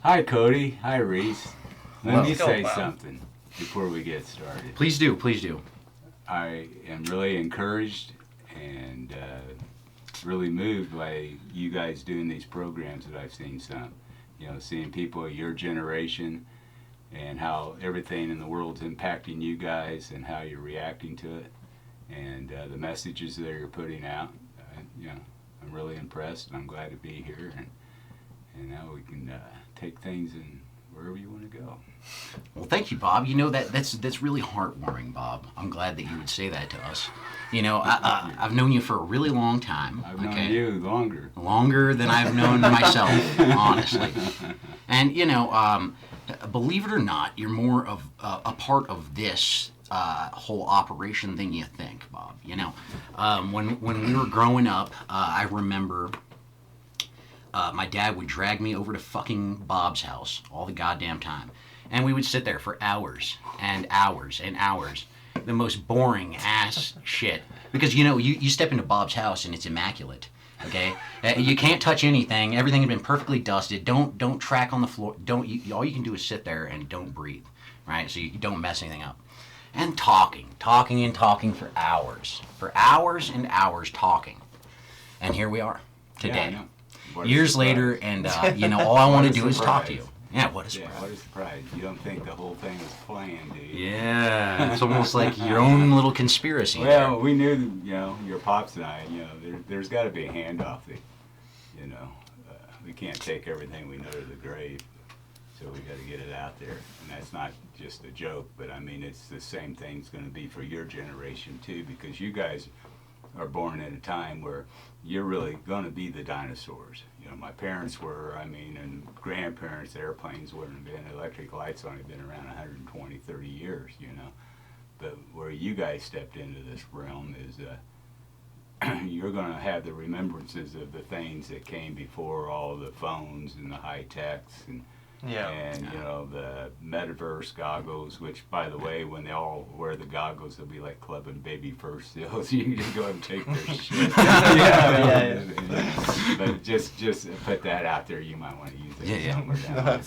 Hi, Cody. Hi, Reese. Let me say Bob. something before we get started. Please do, please do. I am really encouraged and really moved by you guys doing these programs that I've seen some. You know, seeing people of your generation and how everything in the world's impacting you guys and how you're reacting to it and the messages that you're putting out. You know, I'm really impressed and I'm glad to be here. And now we can take things in wherever you want to go. Well, thank you, Bob. You know that's really heartwarming, Bob. I'm glad that you would say that to us. You know, I've known you for a really long time. I've known you longer than I've known myself, honestly. And you know, believe it or not, you're more of a part of this whole operation than you think, Bob. You know, when we were growing up, I remember. My dad would drag me over to fucking Bob's house all the goddamn time. And we would sit there for hours and hours and hours. The most boring ass shit. Because, you know, you step into Bob's house and it's immaculate. Okay? You can't touch anything. Everything has been perfectly dusted. Don't track on the floor. All you can do is sit there and don't breathe. Right? So you don't mess anything up. And talking for hours. For hours and hours talking. And here we are today. Yeah, Years later, and you know, all I want to do is talk to you. Yeah, what a surprise. Yeah, what a surprise. You don't think the whole thing was planned, do you? Yeah, it's almost like your own little conspiracy. Well, we knew, you know, your pops and I, you know, there's got to be a handoff. You know, we can't take everything we know to the grave, so we got to get it out there. And that's not just a joke, but I mean, it's the same thing's going to be for your generation, too, because you guys are born at a time where you're really going to be the dinosaurs. You know, my parents were, I mean, and grandparents, airplanes wouldn't have been, electric lights only been around 120, 30 years, you know. But where you guys stepped into this realm is you're going to have the remembrances of the things that came before all the phones and the high techs and you know, the metaverse goggles, which, by the way, when they all wear the goggles, they'll be like clubbing baby first sales. You can just go and take their shit. Yeah. But just put that out there. You might want to use it somewhere down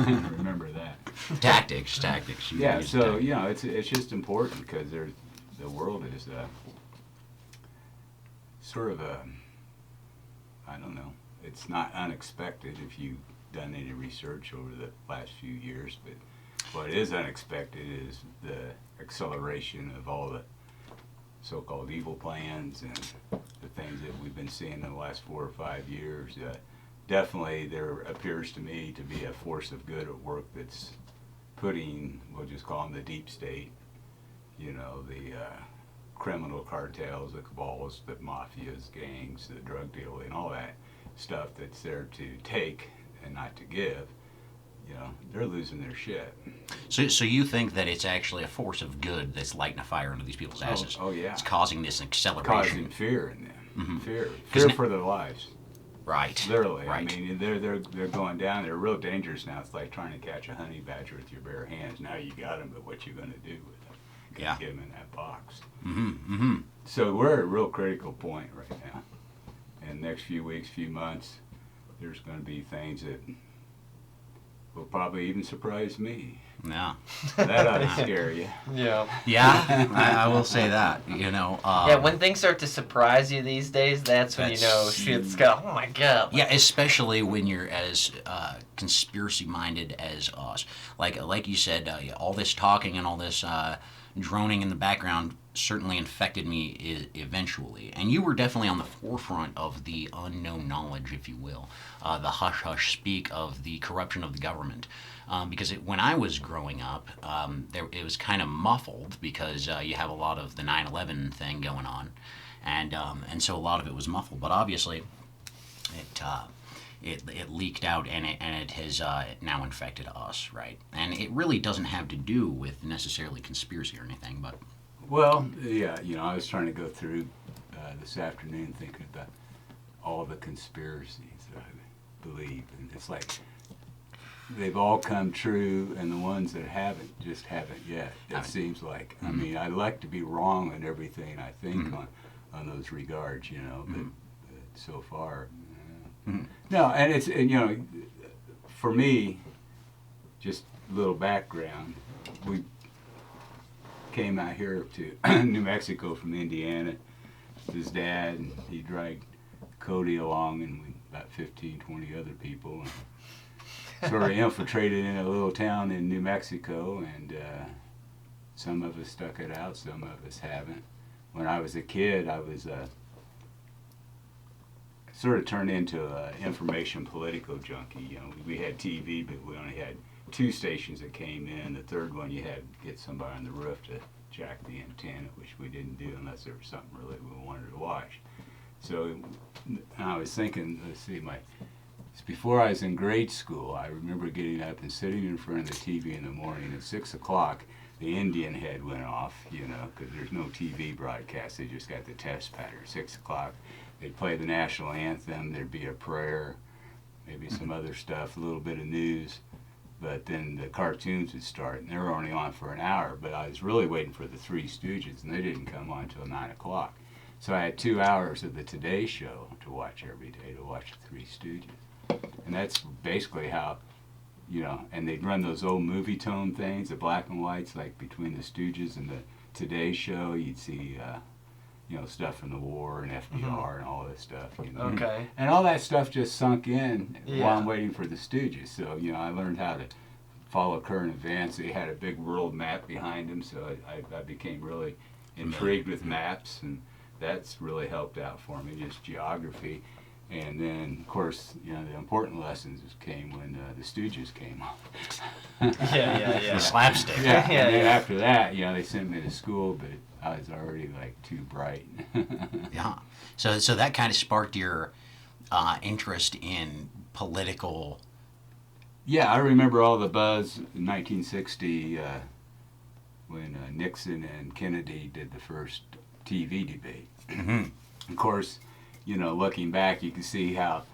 there. Remember that. Tactics. Yeah, so, you know, it's just important because the world is sort of I don't know, it's not unexpected if you done any research over the last few years, but what is unexpected is the acceleration of all the so-called evil plans and the things that we've been seeing in the last 4 or 5 years. Definitely there appears to me to be a force of good at work that's putting, we'll just call them the deep state, you know, the criminal cartels, the cabals, the mafias, gangs, the drug dealing, all that stuff that's there to take and not to give, you know, they're losing their shit. So you think that it's actually a force of good that's lighting a fire under these people's asses? Oh yeah. It's causing this acceleration. Causing fear in them. Mm-hmm. Fear for their lives. Right. Literally. Right. I mean, they're going down. They're real dangerous now. It's like trying to catch a honey badger with your bare hands. Now you got them, but what you going to do with them? Yeah. Get them in that box. Mm-hmm. Mm-hmm. So we're at a real critical point right now. And next few weeks, few months, there's going to be things that will probably even surprise me. Yeah. That ought to scare you. Yeah. Yeah, I will say that. You know. Yeah, when things start to surprise you these days, that's when you know shit's got. Oh my god. Yeah, especially when you're as conspiracy minded as us. Like you said, all this talking and all this droning in the background certainly infected me eventually. And you were definitely on the forefront of the unknown knowledge, if you will, the hush-hush speak of the corruption of the government. Because when I was growing up, it was kind of muffled because you have a lot of the 9/11 thing going on. And so a lot of it was muffled. But obviously, it leaked out and it has now infected us, right? And it really doesn't have to do with necessarily conspiracy or anything, but... Well, yeah, you know, I was trying to go through this afternoon thinking about all the conspiracies that I believe, and it's like they've all come true, and the ones that haven't just haven't yet. It seems like. I mean, I like to be wrong on everything I think on those regards, you know, but so far, no. And you know, for me, just a little background. We came out here to New Mexico from Indiana. His dad, and he dragged Cody along, and we, about 15, 20 other people, and sort of infiltrated in a little town in New Mexico, and some of us stuck it out, some of us haven't. When I was a kid, I was sort of turned into an information political junkie. You know, we had TV, but we only had 2 stations that came in. The third one, you had to get somebody on the roof to jack the antenna, which we didn't do unless there was something really we wanted to watch. So I was thinking, let's see, before I was in grade school, I remember getting up and sitting in front of the TV in the morning at 6 o'clock. The Indian head went off, you know, because there's no TV broadcast. They just got the test pattern. 6 o'clock, they'd play the national anthem. There'd be a prayer, maybe some other stuff, a little bit of news. But then the cartoons would start, and they were only on for an hour. But I was really waiting for the Three Stooges, and they didn't come on until 9 o'clock. So I had 2 hours of the Today Show to watch every day, to watch the Three Stooges. And that's basically how, you know, and they'd run those old movie tone things, the black and whites, like between the Stooges and the Today Show. You'd see, you know, stuff from the war and FDR and all this stuff, you know. Okay. And all that stuff just sunk in Yeah. while I'm waiting for the Stooges. So, you know, I learned how to follow current events. They had a big world map behind them, so I became really intrigued with maps, and that's really helped out for me, just geography. And then, of course, you know, the important lessons came when the Stooges came on. Yeah. The slapstick. Yeah, and then yeah. after that, you know, they sent me to school, but I was already like too bright. Yeah. So that kind of sparked your interest in political. Yeah, I remember all the buzz in 1960 when Nixon and Kennedy did the first TV debate. Of course, you know, looking back, you can see how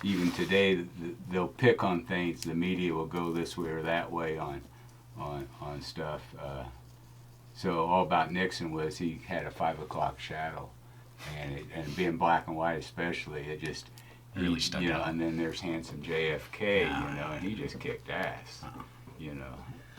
even today they'll pick on things. The media will go this way or that way on stuff. So all about Nixon was he had a 5 o'clock shadow, and being black and white especially, it just Really stuck you know. out. And then there's handsome JFK, Yeah. you know, and he just kicked ass, you know.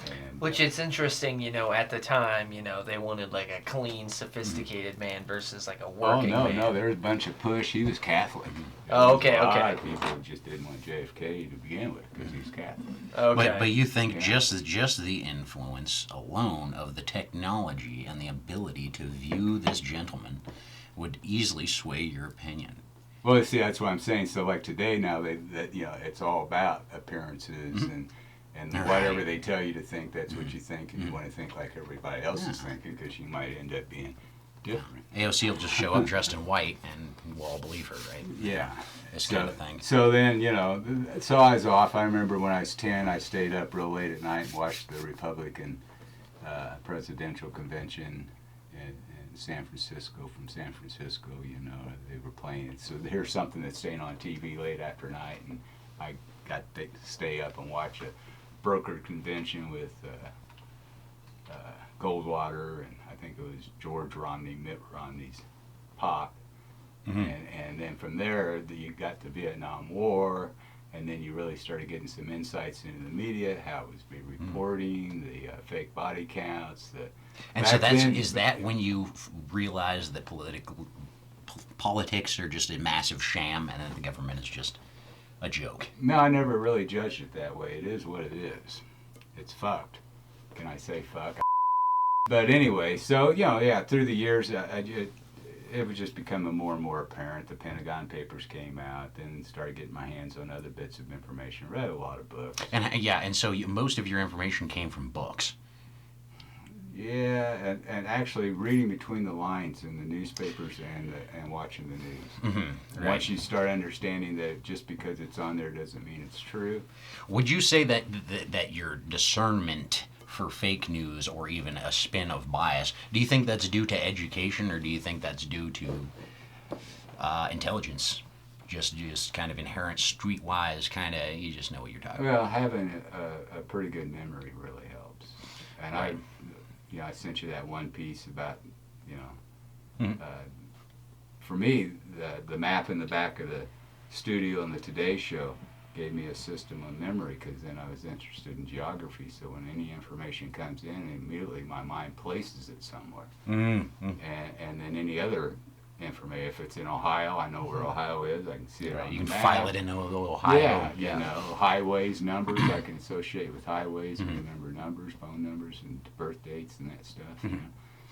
And, Which it's interesting, you know, at the time, you know, they wanted like a clean, sophisticated man versus like a working man. no, there was a bunch of push. He was Catholic. Oh, okay, A lot okay. of people just didn't want JFK to begin with because he's Catholic. Okay. But you think Yeah. just the influence alone of the technology and the ability to view this gentleman would easily sway your opinion. Well, see, that's what I'm saying. So, like today, now that you know, it's all about appearances and Right. whatever they tell you to think, that's what you think, and you want to think like everybody else is thinking because you might end up being different. AOC will just show up dressed in white and we'll all believe her, right? Yeah. This kind of thing. So then, you know, so I was off. I remember when I was 10, I stayed up real late at night and watched the Republican presidential convention in San Francisco. From San Francisco, you know, they were playing it. So here's something that's staying on TV late after night, and I got to stay up and watch a brokered convention with Goldwater, and I think it was George Romney, Mitt Romney's pop. And then from there, you got the Vietnam War, and then you really started getting some insights into the media, how it was being reporting, the fake body counts. And so back then- is that when you realize that politics are just a massive sham and that the government is just a joke? No, I never really judged it that way. It is what it is. It's fucked. Can I say fuck? But anyway, so, you know, yeah, through the years, it was just becoming more and more apparent. The Pentagon Papers came out, then started getting my hands on other bits of information. Read a lot of books. And so most of your information came from books. Yeah, and actually reading between the lines in the newspapers and watching the news. Right. Once you start understanding that just because it's on there doesn't mean it's true. Would you say that your discernment for fake news or even a spin of bias, do you think that's due to education or do you think that's due to intelligence? Just kind of inherent streetwise kind of, you just know what you're talking about. Well, having a pretty good memory really helps. And Right. I sent you that one piece about, you know, for me, the map in the back of the studio and the Today Show gave me a system of memory, because then I was interested in geography. So when any information comes in, immediately my mind places it somewhere. Mm-hmm. And then any other information, if it's in Ohio, I know where Ohio is. I can see it on You the can map. file it into Ohio. Yeah, you know, highways, numbers, I can associate with highways and remember numbers, phone numbers, and birth dates and that stuff. You know?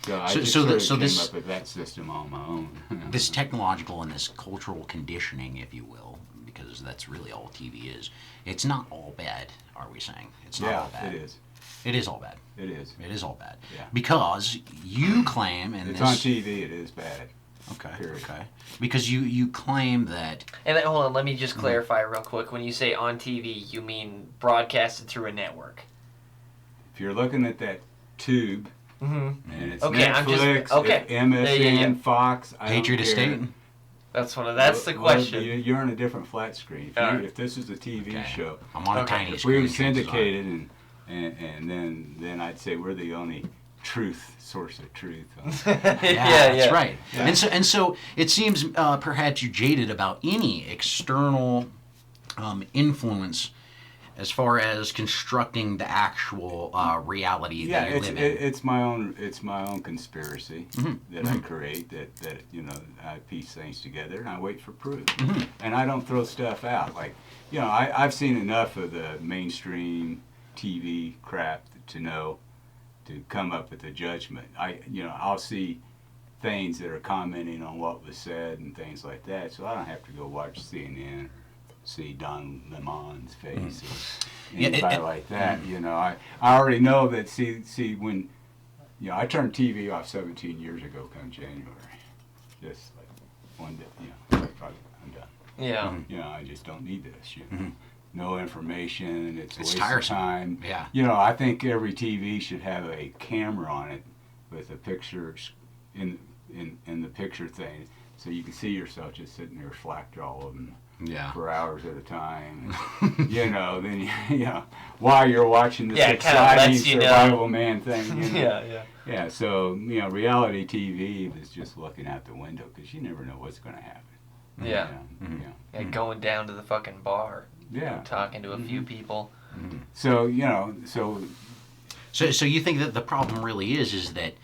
So I just sort of came up with that system on my own. This technological and this cultural conditioning, if you will, because that's really all TV is. It's not all bad, are we saying? It's not all bad. It is. It is all bad. It is. It is all bad. Yeah. Because you claim, and it's this, on TV. It is bad. Okay. Period. Okay. Because you claim that. And hold on, let me just clarify real quick. When you say on TV, you mean broadcasted through a network. If you're looking at that tube, Mm-hmm. and it's Okay, Netflix, it's MSN, Yeah. Fox, Patriot Estate. That's the question. You're on a different flat screen. If this is a TV Okay. show, I'm on a tiny if screen. we were chances are. syndicated, and then I'd say we're the only source of truth. Yeah, that's right. Yeah. And so it seems perhaps you're jaded about any external influence as far as constructing the actual reality that you live in. It's my own conspiracy that I create. That you know, I piece things together and I wait for proof. And I don't throw stuff out. Like, you know, I've seen enough of the mainstream TV crap to come up with a judgment. I'll see things that are commenting on what was said and things like that, so I don't have to go watch CNN or see Don Lemon's face or anybody like that. You know, I already know that. See when, you know, I turned TV off 17 years ago come January, just like one day. You know, I'm done. Yeah. You know, I just don't need this. You know. No information. It's a waste tiresome. of time. Yeah. You know, I think every TV should have a camera on it with a picture in the picture thing, so you can see yourself just sitting there slack jawed for hours at a time. You know, then while you're watching this exciting survival man thing. You know? Yeah. So you know, reality TV is just looking out the window because you never know what's going to happen. Yeah. Yeah. Going down to the fucking bar. Yeah. Talking to a few people. So you know, so you think that the problem really is that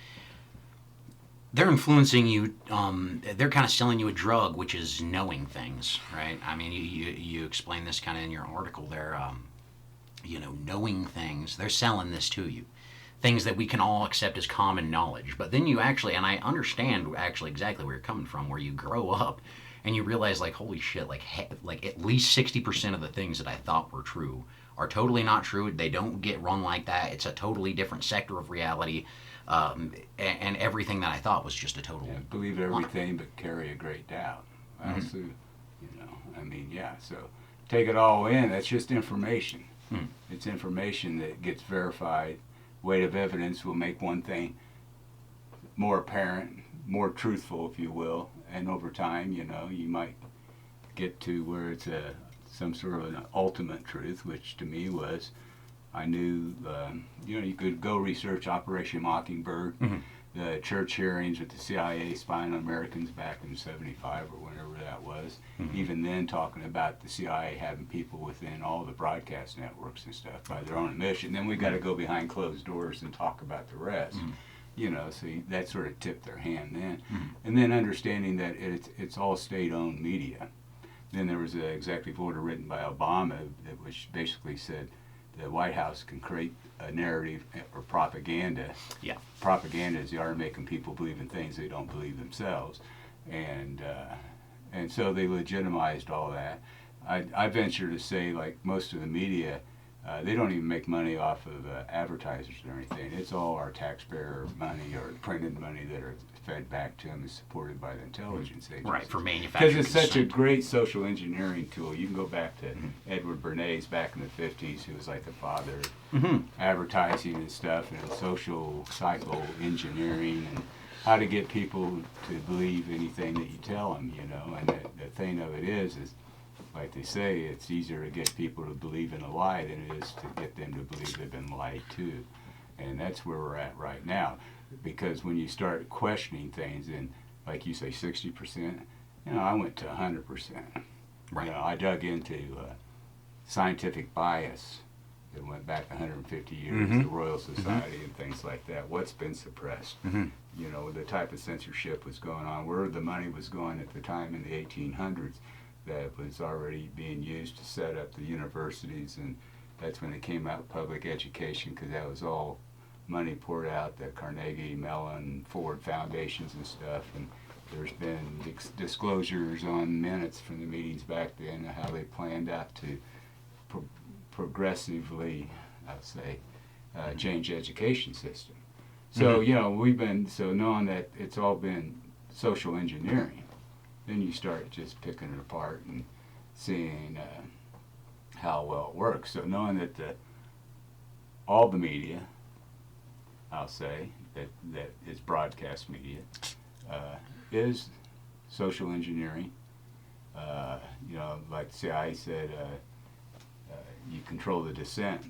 they're influencing you. They're kind of selling you a drug, which is knowing things, right? I mean, you explain this kind of in your article there. You know, knowing things. They're selling this to you, things that we can all accept as common knowledge. But then you actually, and I understand actually exactly where you're coming from, where you grow up and you realize, like, holy shit, like at least 60% of the things that I thought were true are totally not true. They don't get run like that. It's a totally different sector of reality. And everything that I thought was just a total... Yeah, believe everything but carry a great doubt. Also, you know, I mean, so take it all in. That's just information. It's information that gets verified. Weight of evidence will make one thing more apparent, more truthful, if you will. And over time, you know, you might get to where it's some sort of an ultimate truth, which to me was, I knew, you know, you could go research Operation Mockingbird, the church hearings with the CIA spying on Americans back in '75 or whenever that was. Even then, talking about the CIA having people within all the broadcast networks and stuff by their own admission. Then we got to go behind closed doors and talk about the rest. You know, so that sort of tipped their hand then. And then understanding that it's all state-owned media. Then there was an executive order written by Obama that which basically said the White House can create a narrative or propaganda. Yeah. Propaganda is the art of making people believe in things they don't believe themselves. And so they legitimized all that. I venture to say, like most of the media, they don't even make money off of advertisers or anything. It's all our taxpayer money or printed money that are fed back to them and supported by the intelligence agencies. Right, for manufacturing. Because it's such a great social engineering tool. You can go back to Edward Bernays back in the 50s, who was like the father of advertising and stuff, and social psycho engineering and how to get people to believe anything that you tell them, you know. And the thing of it is like they say, it's easier to get people to believe in a lie than it is to get them to believe they've been lied to. And that's where we're at right now. Because when you start questioning things, and like you say, 60%, you know, I went to 100%. Right. You know, I dug into scientific bias that went back 150 years, Mhm. the Royal Society and things like that. What's been suppressed? Mhm. You know, the type of censorship was going on, where the money was going at the time in the 1800s that was already being used to set up the universities, and that's when they came out with public education, because that was all money poured out, the Carnegie Mellon Ford foundations and stuff. And there's been disclosures on minutes from the meetings back then of how they planned out to progressively, I'd say, change the education system. So, you know, knowing that it's all been social engineering, then you start just picking it apart and seeing how well it works. So knowing that all the media, I'll say, that is broadcast media, is social engineering. You know, like CIA said, you control the dissent.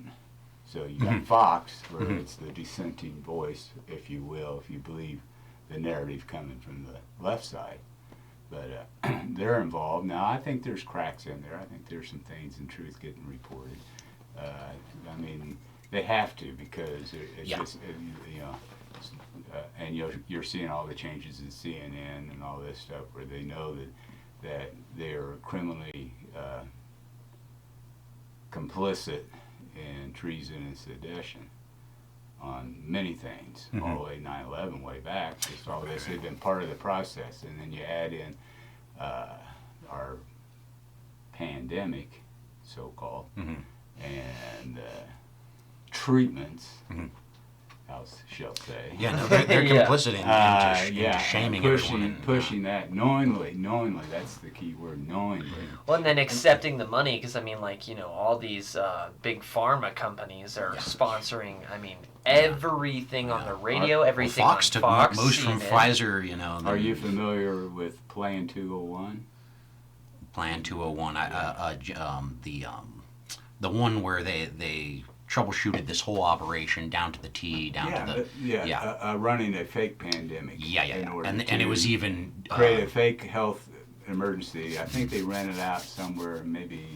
So you got Fox, where it's the dissenting voice, if you will, if you believe the narrative coming from the left side. But they're involved. Now, I think there's cracks in there. I think there's some things in truth getting reported. I mean, they have to, because it's just, you know, and you're seeing all the changes in CNN and all this stuff, where they know that they're criminally complicit in treason and sedition on many things, all the way 9/11 way back. Just all this, they've been part of the process, and then you add in our pandemic, so-called, and treatments, I shall say. Yeah, no, they're complicit in shaming everyone. Pushing that knowingly, that's the key word, knowingly. Well, and then accepting the money, because, I mean, like, you know, all these big pharma companies are sponsoring, I mean, everything on the radio, everything Fox on took Fox. most from Pfizer, you know. Are you familiar with Plan 201? Plan 201, the one where they troubleshooted this whole operation down to the T, running a fake pandemic. And it was even create a fake health emergency. I think they ran it out somewhere, maybe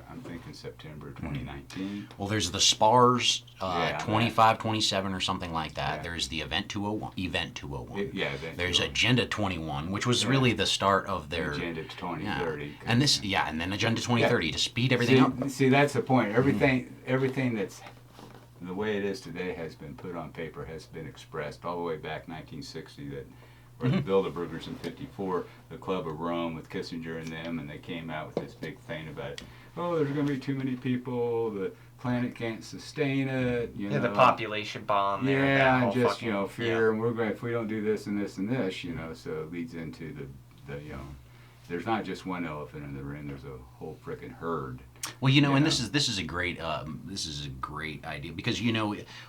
I'm thinking September 2019. Well, there's the SPARS 25, 27 or something like that. Yeah. There's the Event 201. There's 201. Agenda 21, which was really the start of their Agenda 2030. And this, and then Agenda 2030 to speed everything up. See, that's the point. Everything that's the way it is today has been put on paper, has been expressed all the way back 1960. That. Or the Bilderbergers in '54, the Club of Rome with Kissinger and them, and they came out with this big thing about, oh, there's going to be too many people, the planet can't sustain it. You know, the population bomb. And just fear, and we're going, if we don't do this and this and this, so it leads into the there's not just one elephant in the room. There's a whole frickin' herd. Well, and this is a great idea, because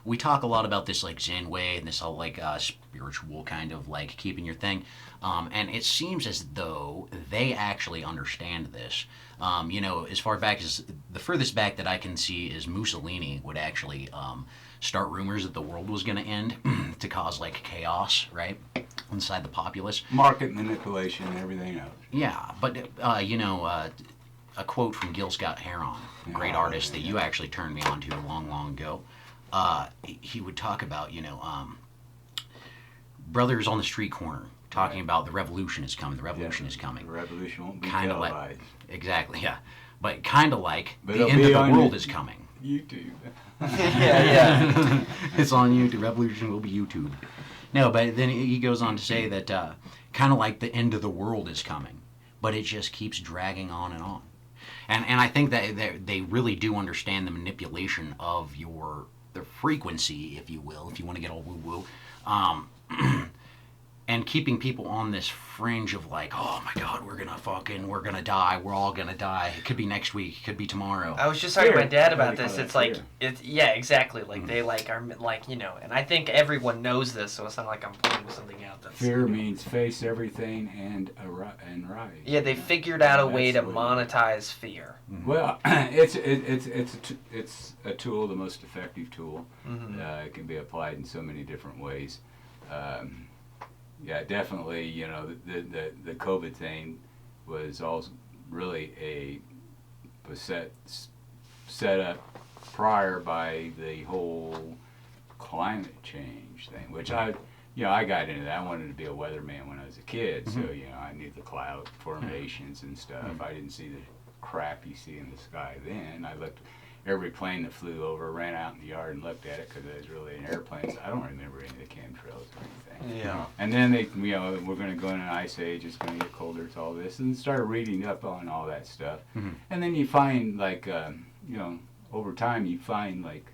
we talk a lot about this like Zen way and this whole like spiritual kind of like keeping your thing, and it seems as though they actually understand this. As far back as the furthest back that I can see is Mussolini would actually start rumors that the world was going to end to cause like chaos, right, inside the populace. Market manipulation and everything else. Yeah, but a quote from Gil Scott-Heron, a great artist that you actually turned me on to long, long ago. He would talk about, brothers on the street corner talking about the revolution is coming. The revolution is coming. The revolution won't be kind of televised. Exactly, yeah. But kind of like but the end of the world is coming. YouTube. yeah. It's on YouTube. Revolution will be YouTube. No, but then he goes on to say that kind of like the end of the world is coming, but it just keeps dragging on and on. And I think that they really do understand the manipulation of the frequency, if you will, if you want to get all woo-woo, and keeping people on this fringe of like, oh my God, we're gonna die, we're all gonna die. It could be next week, it could be tomorrow. I was just talking to my dad about this. It's like, exactly. Like they like are like, and I think everyone knows this, so it's not like I'm pointing something out. That's fear means face everything and rise. Yeah, they figured out a way to monetize fear. Well, it's a tool, the most effective tool. It can be applied in so many different ways. Yeah, definitely. The COVID thing was all really a set up prior by the whole climate change thing, which I got into that. I wanted to be a weatherman when I was a kid, so I knew the cloud formations and stuff. I didn't see the crap you see in the sky then. I looked every plane that flew over, ran out in the yard and looked at it because I was really in airplanes. I don't remember any of the chemtrails or anything. Yeah. And then we're going to go in an ice age. It's going to get colder. It's all this, and started reading up on all that stuff. And then you find like over time you find like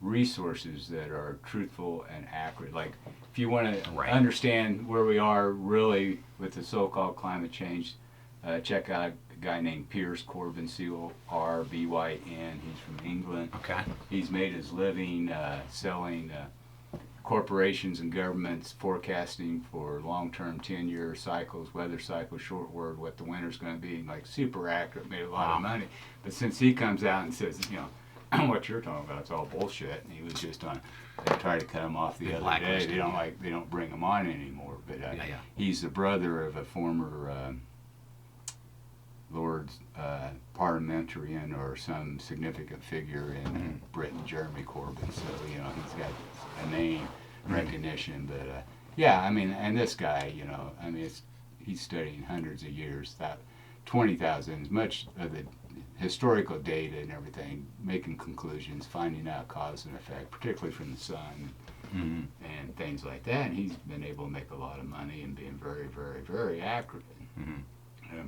resources that are truthful and accurate. Like if you want to understand where we are really with the so-called climate change, check out a guy named Piers Corbyn, Corbyn. He's from England. Okay. He's made his living selling corporations and governments forecasting for long-term 10-year cycles, weather cycles, short word, what the winter's going to be, like super accurate, made a lot of money. But since he comes out and says, what you're talking about, it's all bullshit, and he was just on, they tried to cut him off the other day. They don't bring him on anymore. But he's the brother of a former Lord parliamentarian or some significant figure in Britain, Jeremy Corbyn. So he's got a name recognition. But and this guy, he's studying hundreds of years, 20,000, as much of the historical data and everything, making conclusions, finding out cause and effect, particularly from the sun and things like that. And he's been able to make a lot of money and being very, very, very accurate.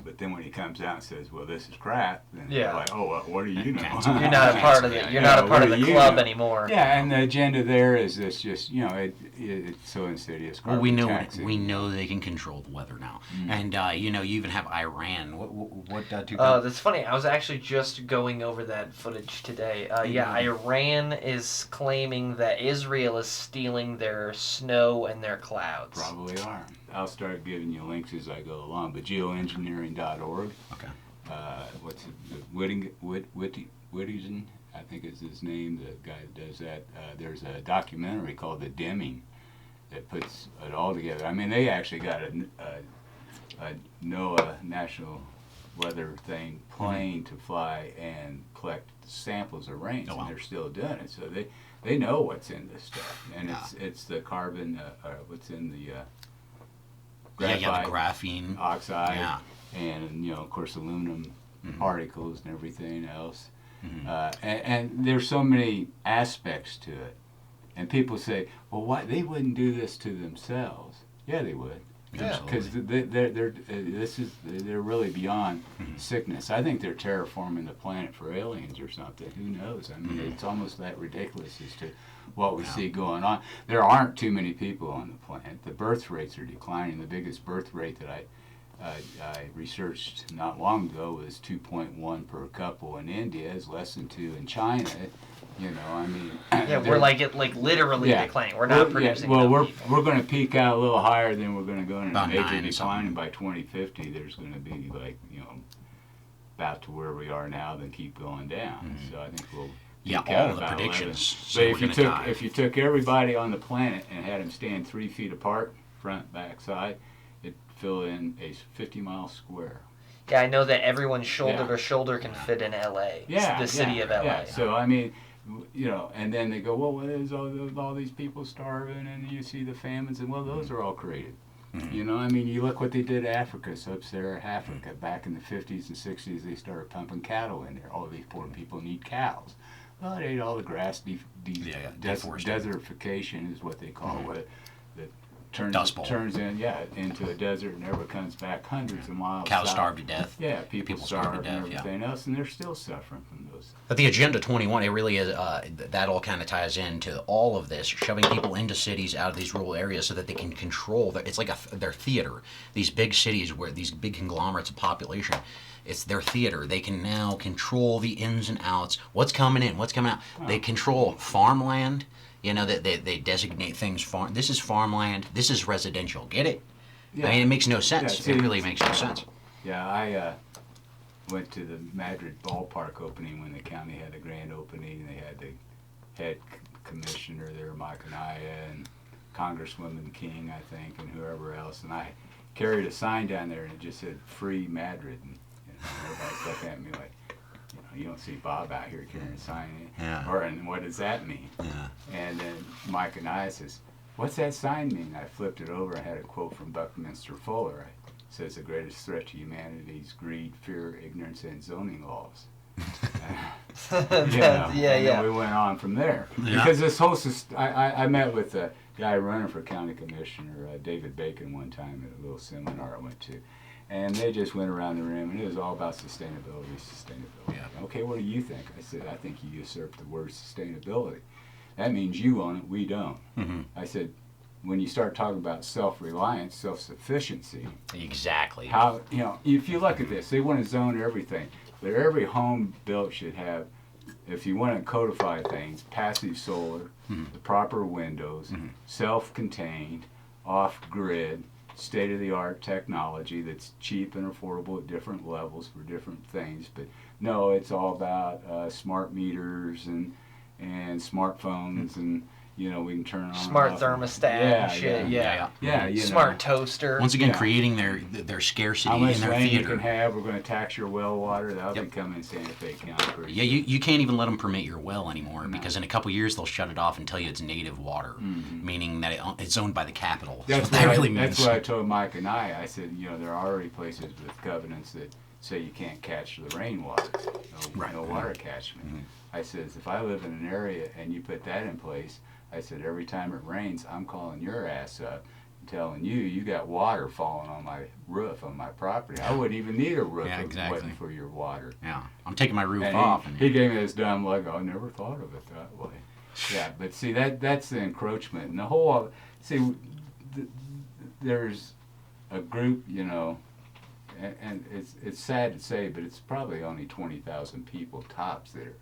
But then when he comes out and says, "Well, this is crap," then you're like, "Oh, well, what do you know?" You're not a part of the. You're not a part of the club anymore. Yeah, and the agenda there is this. Just it's so insidious. Well, we know they can control the weather now, and you even have Iran. What that's funny. I was actually just going over that footage today. Iran is claiming that Israel is stealing their snow and their clouds. Probably are. I'll start giving you links as I go along, but geoengineering.org. Okay. What's it? Whittington, I think is his name, the guy that does that. There's a documentary called The Dimming that puts it all together. I mean, they actually got a NOAA National Weather thing plane to fly and collect samples of rains, and they're still doing it. So they know what's in this stuff, and it's the carbon, what's in the graphite, the graphene oxide, and of course aluminum particles and everything else. And there's so many aspects to it, and people say, well, why they wouldn't do this to themselves? Yeah, they would. Because they're really beyond sickness. I think they're terraforming the planet for aliens or something. Who knows? I mean, it's almost that ridiculous as to what we see going on. There aren't too many people on the planet. The birth rates are declining. The biggest birth rate that I researched not long ago was 2.1 per couple in India. Is less than 2 in China. We're literally declining. We're not producing. We're going to peak out a little higher, then we're going to go into a major decline, and by 2050, there's going to be about to where we are now, then keep going down. So I think we'll. All of the predictions. But if you took everybody on the planet and had them stand 3 feet apart, front, back, side, it'd fill in a 50-mile square. Yeah, I know that everyone's shoulder to shoulder can fit in L.A. The city of L.A. Yeah. So I mean, and then they go, well, there's all these people starving, and you see the famines, and well, those are all created. You look what they did to Africa, sub-Saharan Africa. Back in the 50s and 60s, they started pumping cattle in there. All these poor people need cows. Well, it ate all the grass. Desertification is what they call it. That turns into a desert and never comes back hundreds of miles. Cows starve to death. Yeah, people starve to death, and everything else, and they're still suffering from those. But the Agenda 21, it really is, that all kind of ties into all of this, shoving people into cities out of these rural areas so that they can control, it's like their theater. These big cities where these big conglomerates of population, it's their theater. They can now control the ins and outs, what's coming in, what's coming out. They control farmland. They designate things this is farmland, this is residential. Get it? Yeah. I mean, it makes no sense. It really makes no sense. Yeah, I went to the Madrid ballpark opening when the county had a grand opening. They had the head commissioner there, Mike Anaya, and Congresswoman King, I think, and whoever else. And I carried a sign down there, and it just said "Free Madrid." And everybody's looking at me like, you don't see Bob out here carrying a sign. Yeah. And what does that mean? Yeah. And then Mike and I says, what's that sign mean? I flipped it over. I had a quote from Buckminster Fuller. It says the greatest threat to humanity is greed, fear, ignorance, and zoning laws. And then we went on from there. Yeah. Because this whole, I met with a guy running for county commissioner, David Bacon, one time at a little seminar I went to. And they just went around the room, and it was all about sustainability. Yeah. Okay, what do you think? I said, I think you usurped the word sustainability. That means you own it, we don't. Mm-hmm. I said, when you start talking about self-reliance, self-sufficiency, Exactly. how, if you look at this, they want to zone everything. But every home built should have, if you want to codify things, passive solar, the proper windows, self-contained, off-grid, state-of-the-art technology that's cheap and affordable at different levels for different things. But no, it's all about smart meters and smartphones and we can turn on Smart and off. thermostat and shit. Yeah, Smart toaster. Once again, Yeah. creating their scarcity How much in their rain you theater. can have, we're going to tax your well water. That'll Yep. be coming in Santa Fe County pretty Yeah, soon. you can't even let them permit your well anymore because in a couple years they'll shut it off and tell you it's native water, meaning that it's owned by the capital. That's what that really that's means. what I told Mike and I said, there are already places with covenants that say you can't catch the rainwater, Right. no water catchment. I says, if I live in an area and you put that in place, I said, every time it rains, I'm calling your ass up and telling you got water falling on my roof on my property. I wouldn't even need a roof Yeah, if it exactly. wasn't for your water. Yeah, I'm taking my roof And off. he gave me this dumb look. I never thought of it that way. Yeah, but see that's the encroachment and the whole. See, there's a group, and it's sad to say, but it's probably only 20,000 people tops that are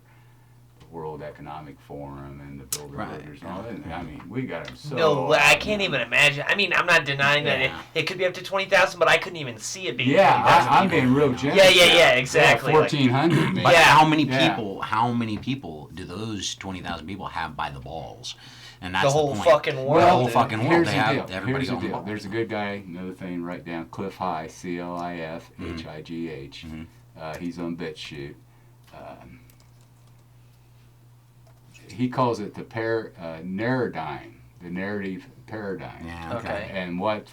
the World Economic Forum and the Bilderbergers and all that. I mean, we got them so. No, I can't even imagine. I mean, I'm not denying that Yeah. it could be up to 20,000, but I couldn't even see it being Yeah, 20,000 I'm people. being real generous. Yeah, exactly. 1,400 maybe. But Yeah. how many Yeah. people? How many people do those 20,000 people have by the balls? And that's The whole point. fucking world. The whole dude. fucking world. Here's They the have deal. everybody Here's the on the deal. ball. There's a good guy, another thing, write down, Cliff High, CLIFHIGH. He's on BitChute. He calls it the narrative, the narrative paradigm. Yeah. Okay. And what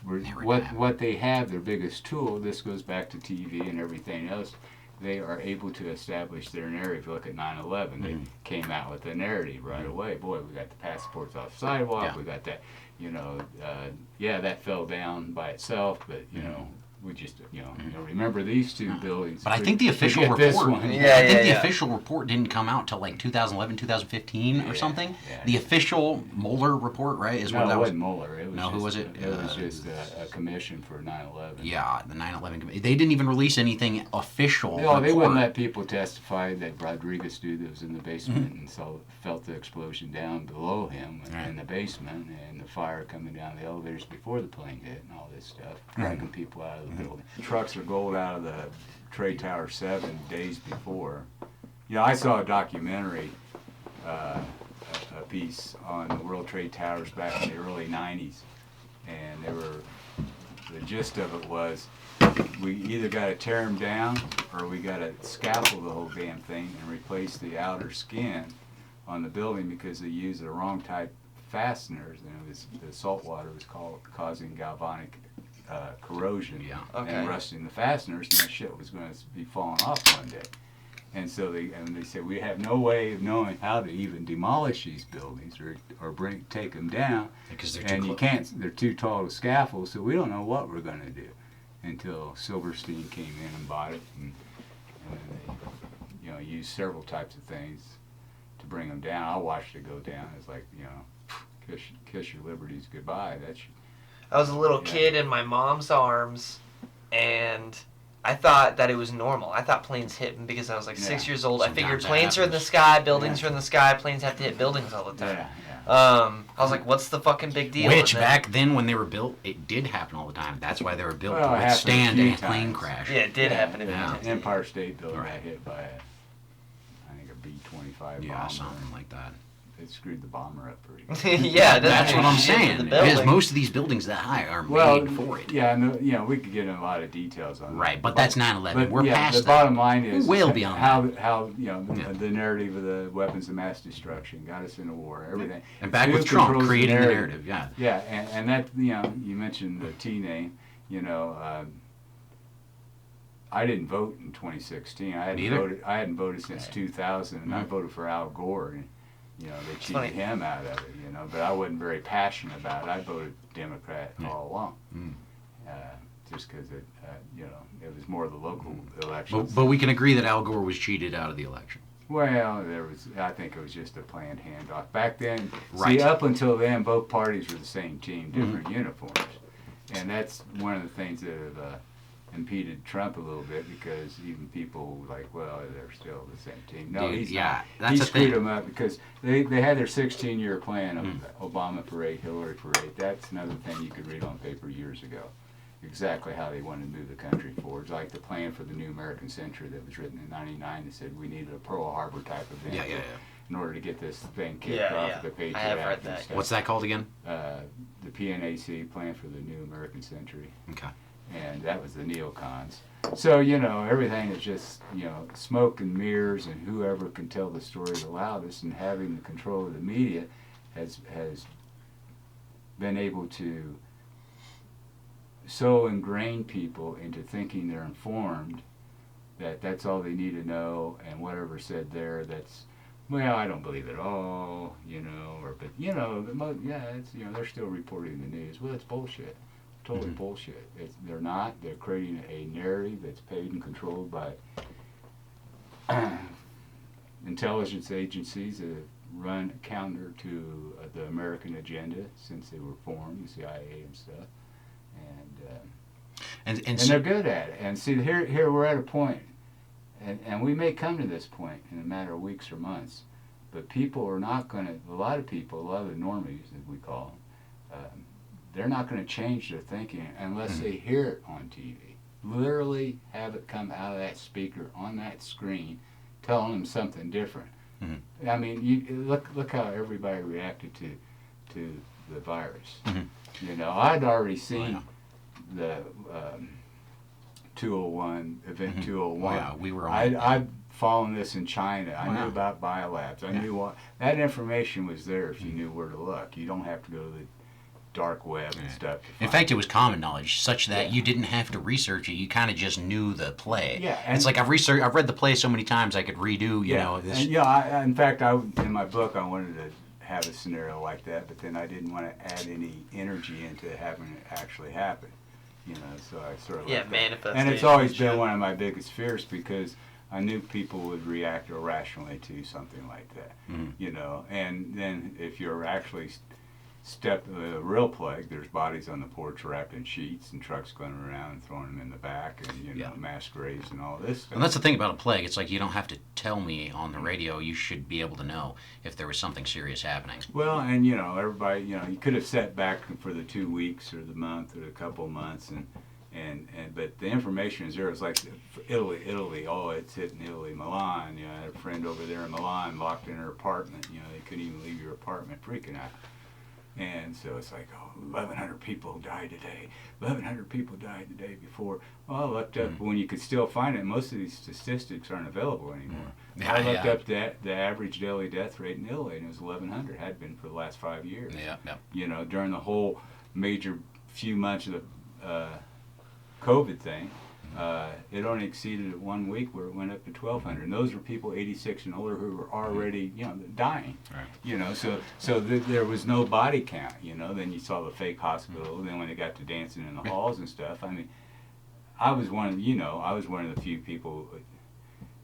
they have, their biggest tool, this goes back to TV and everything else, they are able to establish their narrative. Look at 9/11. They came out with a narrative right away. Boy, we got the passports off the sidewalk. Yeah. We got that, that fell down by itself, but, we just, remember these two buildings. But I think the official Forget this report. one. Yeah, I think the yeah. official report didn't come out till like 2011, 2015 or something. yeah. The official Mueller report, right? Is No, what it that was. wasn't Mueller. It was No, just, who was it? It was just a commission for 9/11. Yeah, the 9/11 committee. They didn't even release anything official. No, they report. wouldn't let people testify that Rodriguez dude that was in the basement and felt the explosion down below him in the basement and the fire coming down the elevators before the plane hit and all this stuff, dragging people out of the building. Trucks are gold out of the Trade Tower 7 days before. I saw a documentary, a piece on the World Trade Towers back in the early 90s, and the gist of it was, we either got to tear them down or we got to scaffold the whole damn thing and replace the outer skin on the building because they used the wrong type fasteners, and the salt water was causing galvanic corrosion Okay. and rusting the fasteners, and that shit was going to be falling off one day. And so they said, we have no way of knowing how to even demolish these buildings or take them down, Because they're too and close. they're too tall to scaffold, so we don't know what we're going to do until Silverstein came in and bought it, and they used several types of things to bring them down. I watched it go down. It's like, kiss your liberties goodbye. I was a little Yeah. kid in my mom's arms, and I thought that it was normal. I thought planes hit me because I was like 6 Yeah. years old. I Sometimes figured that planes are in the happens. sky, buildings Yeah. are in the sky, planes have to hit buildings all the time. Yeah. I was like, what's the fucking big deal? Which And then- back then when they were built, it did happen all the time. That's why they were built Well, it to happened a withstand few a plane times. crash. Yeah, it did happen to me. Yeah. Empire State Building Right. got hit by I think a B-25 Yeah, bomber. something like that. it screwed the bomber up pretty good. Yeah, That's what I'm the saying. building. Because most of these buildings that high are made for it. Yeah, no, you know, we could get in a lot of details on that. Right, but that's 9/11. But We're past the that. bottom line is Well beyond how you know Yeah. the narrative of the weapons of mass destruction got us into war, everything. And back Who with Trump controls creating the narrative, yeah. Yeah, and that, you know, you mentioned the T name, you know. I didn't vote in 2016. I hadn't voted since 2000, and I voted for Al Gore. And, you know, they cheated him out of it. You know, but I wasn't very passionate about it. I voted Democrat all along, just because it, you know, it was more of the local elections. But we can agree that Al Gore was cheated out of the election. Well, I think it was just a planned handoff. Back then, Right. see, up until then, both parties were the same team, different uniforms. And that's one of the things that have impeded Trump a little bit, because even people were like, well, they're still the same team. No, Dude, he's yeah, not. that's He the screwed thing. them up because they had their 16-year plan of Obama parade, Hillary parade. That's another thing you could read on paper years ago. Exactly how they wanted to move the country forward. It's like the plan for the new American century that was written in '99 that said we needed a Pearl Harbor type event in order to get this thing kicked off the Patriot I have Act read and that. stuff. What's that called again? The PNAC, Plan for the New American Century. Okay. And that was the neocons. So, you know, everything is just, you know, smoke and mirrors, and whoever can tell the story the loudest, and having the control of the media has been able to so ingrain people into thinking they're informed that that's all they need to know, and whatever said there, that's, well, I don't believe it all, you know, or, but, you know, it's, you know, they're still reporting the news. Well, it's bullshit. Totally bullshit. They're not. They're creating a narrative that's paid and controlled by intelligence agencies that run counter to the American agenda since they were formed, the CIA and stuff. And they're good at it. And see, here we're at a point, and we may come to this point in a matter of weeks or months, but people are not going to, a lot of the normies, as we call them, they're not going to change their thinking unless they hear it on TV. Literally have it come out of that speaker on that screen telling them something different. I mean, you look how everybody reacted to the virus. You know, I'd already seen the 201, Event 201. Oh, yeah, we were on I'd followed this in China. I knew about biolabs. I knew what, that information was there if you knew where to look. You don't have to go to the dark web and stuff. In fact, it was common knowledge, such that you didn't have to research it. You kind of just knew the play. Yeah, it's like I've read the play so many times I could redo. You know, this. And, yeah, in fact, in my book, I wanted to have a scenario like that, but then I didn't want to add any energy into having it actually happen. You know, so I sort of manifestation. And it's always been one of my biggest fears, because I knew people would react irrationally to something like that. You know, and then if you're actually real plague, there's bodies on the porch wrapped in sheets, and trucks going around and throwing them in the back, and, you know, mass graves and all this stuff. And that's the thing about a plague. It's like you don't have to tell me on the radio. You should be able to know if there was something serious happening. Well, and, you know, everybody, you know, you could have set back for the 2 weeks or the month or a couple of months, but the information is there. It's like Italy, oh, it's hitting Italy, Milan. You know, I had a friend over there in Milan locked in her apartment. You know, they couldn't even leave your apartment, freaking out. And so it's like, oh, 1,100 people died today. 1,100 people died the day before. Well, I looked up when you could still find it. Most of these statistics aren't available anymore. I looked up the average daily death rate in Italy, and it was 1,100. Had been for the last 5 years. You know, during the whole major few months of the COVID thing, it only exceeded at 1 week where it went up to 1,200. And those were people 86 and older who were already, you know, dying. Right. You know, so there was no body count. You know, then you saw the fake hospital. Then when they got to dancing in the halls and stuff, I mean, I was one of the few people.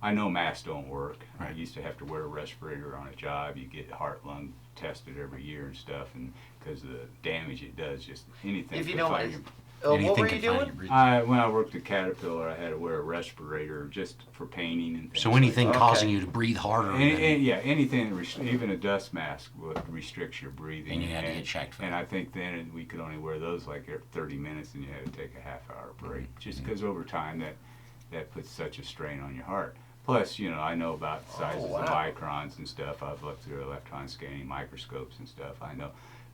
I know masks don't work. Right. I used to have to wear a respirator on a job. You get heart, lung tested every year and stuff, and because of the damage it does, just anything. If you don't. What were you doing? When I worked at Caterpillar, I had to wear a respirator just for painting and things. So anything like causing you to breathe harder. Anything, even a dust mask restricts your breathing. And you had to get checked for that. And I think then we could only wear those like 30 minutes, and you had to take a half-hour break, just because over time that puts such a strain on your heart. Plus, you know, I know about sizes wow. of microns and stuff. I've looked through electron scanning microscopes and stuff. I know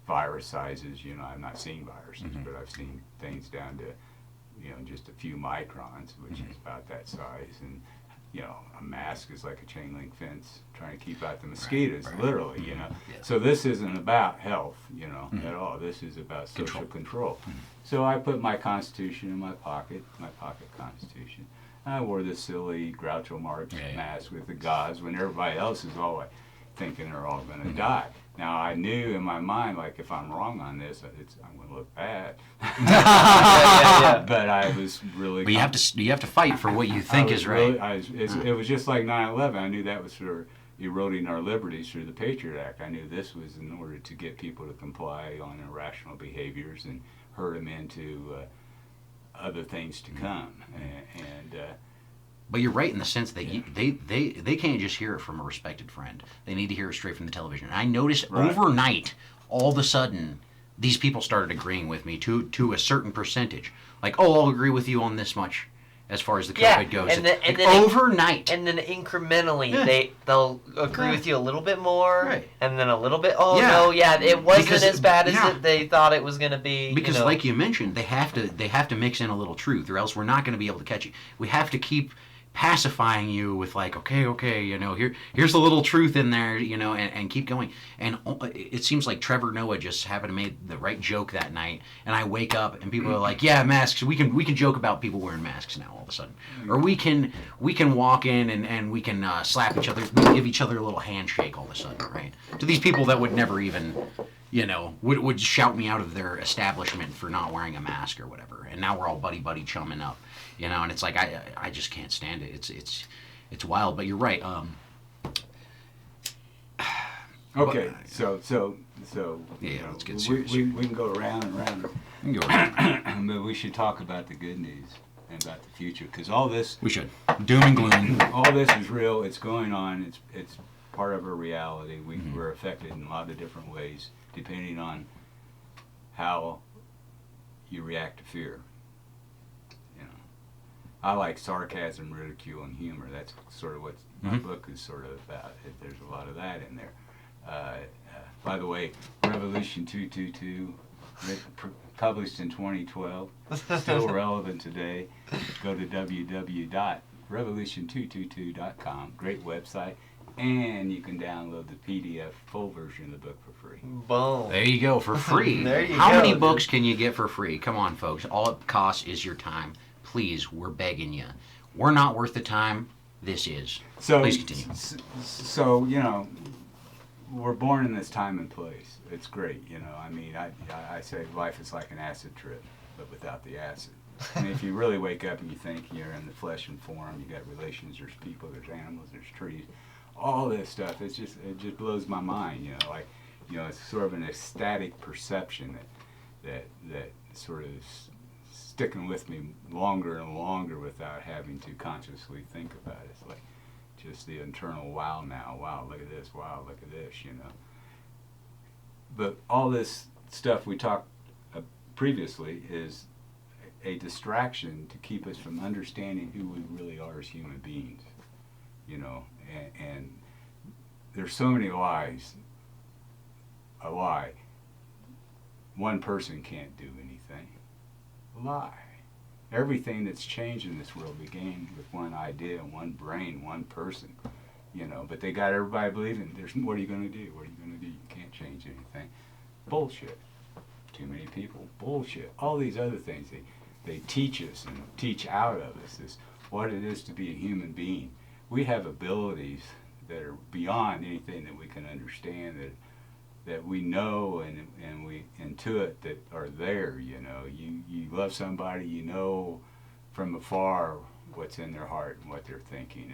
virus sizes. You know, I've not seen viruses, but I've seen things down to, you know, just a few microns, which is about that size. And you know, a mask is like a chain link fence trying to keep out the mosquitoes, literally, you know. Yeah. So this isn't about health, you know, at all. This is about social control. So I put my Constitution in my pocket Constitution. I wore this silly Groucho Marx mask with the gauze when everybody else is all like thinking they're all going to die. Now I knew in my mind, like, if I'm wrong on this, I'm going to look bad. But I was really. But you have to fight for what you think is right. It was just like 9/11. I knew that was for eroding our liberties through the Patriot Act. I knew this was in order to get people to comply on irrational behaviors and herd them into other things to come. But you're right in the sense that they can't just hear it from a respected friend. They need to hear it straight from the television. And I noticed overnight, all of a sudden, these people started agreeing with me to a certain percentage. Like, oh, I'll agree with you on this much as far as the COVID goes. And then overnight. And then incrementally, they'll agree with you a little bit more, and then a little bit. Oh no, it wasn't as bad as they thought it was going to be. Because, you know. like you mentioned, they have to mix in a little truth, or else we're not going to be able to catch you. We have to keep pacifying you with like, okay, you know, here's a little truth in there, you know, and keep going. And it seems like Trevor Noah just happened to make the right joke that night, and I wake up and people are like, yeah, masks. We can joke about people wearing masks now all of a sudden, or we can walk in and we can slap each other, we can give each other a little handshake all of a sudden, right? To these people that would never even, you know, would shout me out of their establishment for not wearing a mask or whatever, and now we're all buddy chumming up. You know, and it's like I just can't stand it. It's wild. But you're right. Okay, so yeah, let's get we serious. we can go around and around. We can go around. But we should talk about the good news and about the future, because all this We should. Doom and gloom. all this is real. It's going on. It's part of our reality. We're affected in a lot of different ways depending on how you react to fear. I like sarcasm, ridicule, and humor. That's sort of what my book is sort of about. There's a lot of that in there. By the way, Revolution 222, published in 2012, still relevant today. Go to www.revolution222.com. Great website. And you can download the PDF full version of the book for free. Boom. There you go, for free. There you How go, many dude. books can you get for free? Come on, folks. All it costs is your time. Please, we're begging you. We're not worth the time. This is. So, Please continue. So, you know, we're born in this time and place. It's great, you know. I mean, I say life is like an acid trip, but without the acid. I mean, if you really wake up and you think you're in the flesh and form, you got relations, there's people, there's animals, there's trees, all this stuff, it just blows my mind, you know. Like, you know, it's sort of an ecstatic perception that sort of sticking with me longer and longer without having to consciously think about it. It's like just the internal wow now, wow, look at this, wow, look at this, you know. But all this stuff we talked previously is a distraction to keep us from understanding who we really are as human beings, you know. And there's so many lies. A lie. One person can't do anything. Lie. Everything that's changed in this world began with one idea, one brain, one person, you know. But they got everybody believing. What are you going to do? What are you going to do? You can't change anything. Bullshit. Too many people. Bullshit. All these other things they teach us and teach out of us is what it is to be a human being. We have abilities that are beyond anything that we can understand, that we know and we intuit that are there, you know. You love somebody, you know from afar what's in their heart and what they're thinking.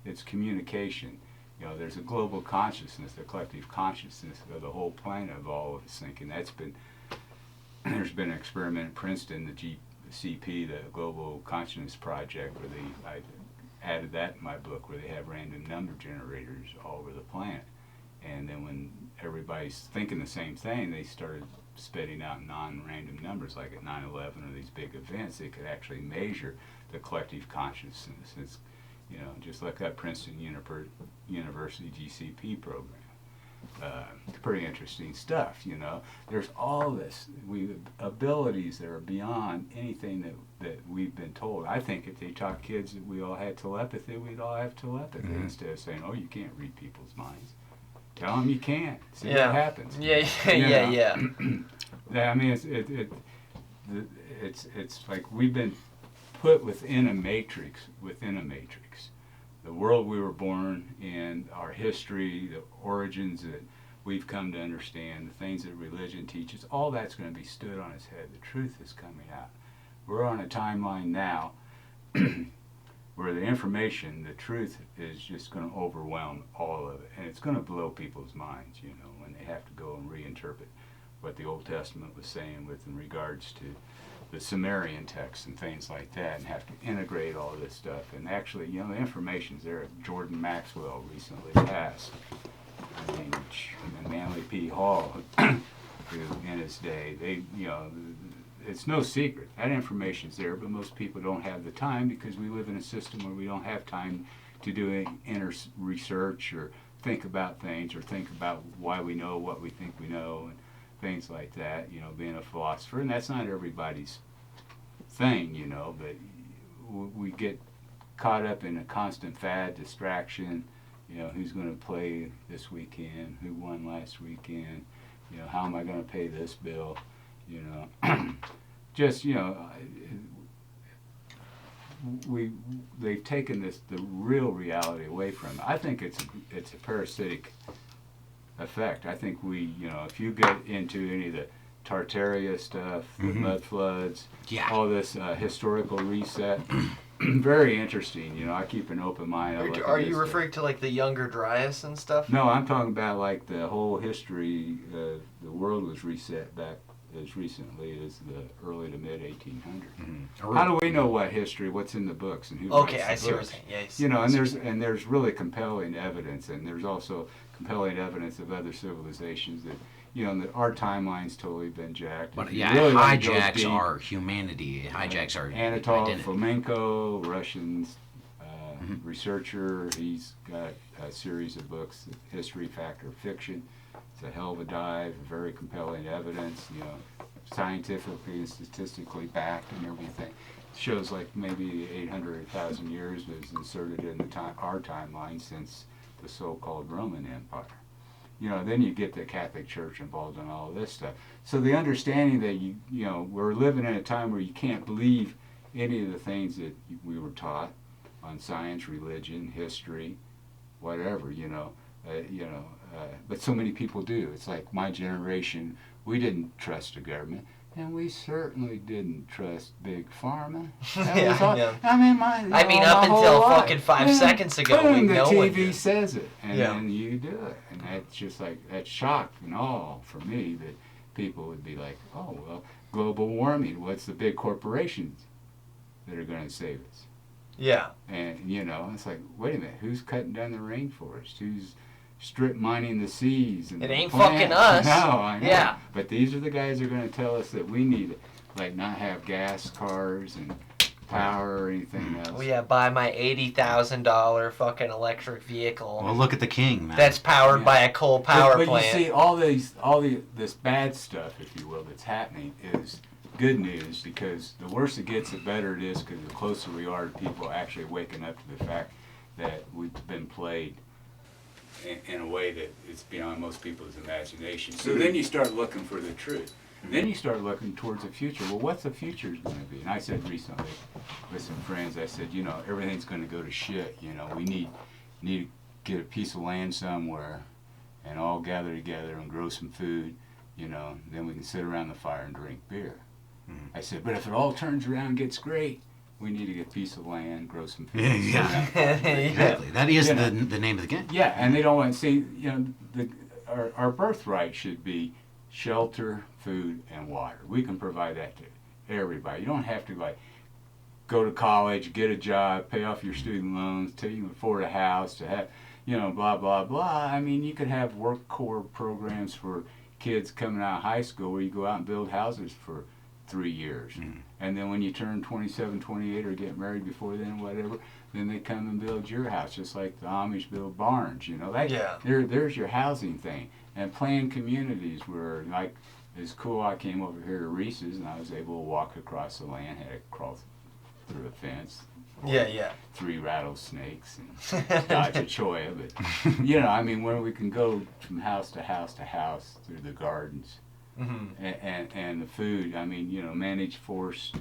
It's communication. You know, there's a global consciousness, a collective consciousness of the whole planet of all of us thinking. There's been an experiment at Princeton, the GCP, the Global Consciousness Project, where I added that in my book, where they have random number generators all over the planet. And then when everybody's thinking the same thing, they started spitting out non-random numbers, like at 9/11 or these big events. They could actually measure the collective consciousness. You know, just look up Princeton University GCP program. Pretty interesting stuff, you know. There's all this abilities that are beyond anything that we've been told. I think if they taught kids that we all had telepathy, we'd all have telepathy instead of saying, "Oh, you can't read people's minds." Tell them you can't. See what happens. Yeah. I mean, it's like we've been put within a matrix. The world we were born in, our history, the origins that we've come to understand, the things that religion teaches, all that's going to be stood on its head. The truth is coming out. We're on a timeline now where the information, the truth, is just going to overwhelm all of it. And it's going to blow people's minds, you know, when they have to go and reinterpret what the Old Testament was saying in regards to the Sumerian texts and things like that, and have to integrate all this stuff. And actually, you know, the information's there. Jordan Maxwell recently passed. I mean, Manly P. Hall, who in his day, it's no secret. That information's there, but most people don't have the time because we live in a system where we don't have time to do inner research or think about things or think about why we know what we think we know and things like that, you know, being a philosopher. And that's not everybody's thing, you know, but we get caught up in a constant fad, distraction, you know, who's going to play this weekend, who won last weekend, you know, how am I going to pay this bill, you know. Just, you know, they've taken the real reality away from it. I think it's a parasitic effect. I think you know, if you get into any of the Tartaria stuff, the mud floods, all this historical reset, very interesting. You know, I keep an open mind. Are you referring to like the Younger Dryas and stuff? No, I'm talking about like the whole history. The world was reset back as recently as the early to mid 1800s. How do we know what's in the books and who? Okay, I writes the see what you're books? saying. Yeah, You know, and there's really compelling evidence, and there's also compelling evidence of other civilizations that, you know, that our timeline's totally been jacked. But If you yeah, really want to go hijacks deep, our humanity. Hijacks our Anatol identity. Fomenko, Russian researcher. He's got a series of books, History, Fact, or Fiction. It's a hell of a dive, very compelling evidence, you know, scientifically and statistically backed and everything. Shows like maybe 800,000 years was inserted in our timeline since the so-called Roman Empire. You know, then you get the Catholic Church involved in all of this stuff. So the understanding that you know, we're living in a time where you can't believe any of the things that we were taught on science, religion, history, whatever, you know. But so many people do. It's like my generation, we didn't trust the government, and we certainly didn't trust Big Pharma. I mean, up until life. fucking 5 seconds ago, boom, no the one TV did. says it, and then you do it, and that's just like that's shock and awe for me that people would be like, oh well, global warming. What's the big corporations that are going to save us? Yeah. And you know, it's like, wait a minute, who's cutting down the rainforest? Who's strip mining the seas? And It ain't plants? fucking us. No, I know. Yeah. But these are the guys that are going to tell us that we need to, like, not have gas cars and power or anything else. Well, yeah, buy my $80,000 fucking electric vehicle. Well, look at the king, man. That's powered by a coal power but plant. you see, this bad stuff, if you will, that's happening is good news, because the worse it gets, the better it is, because the closer we are to people actually waking up to the fact that we've been played in a way that is beyond most people's imagination. So then you start looking for the truth. Then you start looking towards the future. Well, what's the future going to be? And I said recently with some friends, I said, you know, everything's going to go to shit. You know, we need to get a piece of land somewhere and all gather together and grow some food, you know, then we can sit around the fire and drink beer. I said, but if it all turns around and gets great, we need to get a piece of land, grow some food. Exactly. That is the name of the game. Yeah, and they don't want to see, you know, our birthright should be shelter, food, and water. We can provide that to everybody. You don't have to, like, go to college, get a job, pay off your student loans, till you can afford a house, to have, you know, blah, blah, blah. I mean, you could have work core programs for kids coming out of high school where you go out and build houses for 3 years. And then when you turn 27, 28, or get married before then, whatever, then they come and build your house, just like the Amish build barns, you know. There's your housing thing. And planned communities were, like, it's cool. I came over here to Reese's, and I was able to walk across the land, had to crawl through a fence. Yeah. 3 rattlesnakes and dodge a cholla, but you know, I mean, where we can go from house to house to house through the gardens, and the food. I mean, you know, managed forest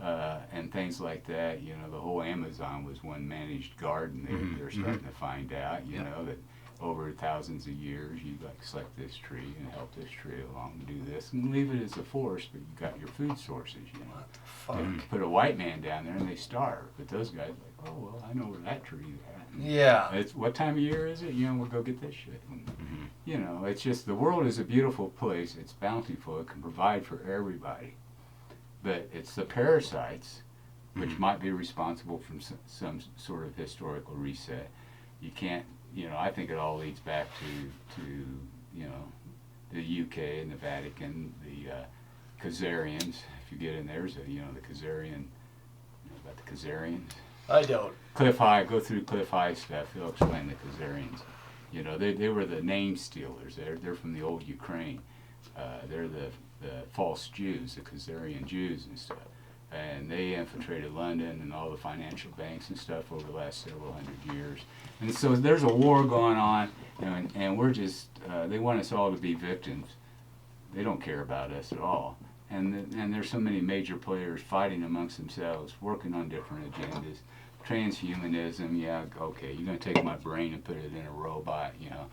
and things like that. You know, the whole Amazon was one managed garden. They're starting to find out, you know, that over thousands of years, you like select this tree and help this tree along and do this and leave it as a forest, but you got your food sources, you know. What the fuck? And put a white man down there and they starve, but those guys are like, oh well, I know where that tree is at. And Yeah. it's what time of year is it? You know, we'll go get this shit. And, you know, it's just, the world is a beautiful place. It's bountiful. It can provide for everybody, but it's the parasites which might be responsible for some sort of historical reset. You can't. You know, I think it all leads back to you know, the UK and the Vatican, the Khazarians. If you get in there's a, you know, the Khazarian, you know about the Khazarians. I don't. Cliff High, go through Cliff High stuff. He'll explain the Khazarians. You know, they were the name stealers. They're from the old Ukraine. They're the false Jews, the Khazarian Jews and stuff. And they infiltrated London and all the financial banks and stuff over the last several hundred years. And so there's a war going on, and we're just, they want us all to be victims. They don't care about us at all. And there's so many major players fighting amongst themselves, working on different agendas. Transhumanism, yeah, okay, you're going to take my brain and put it in a robot, you know.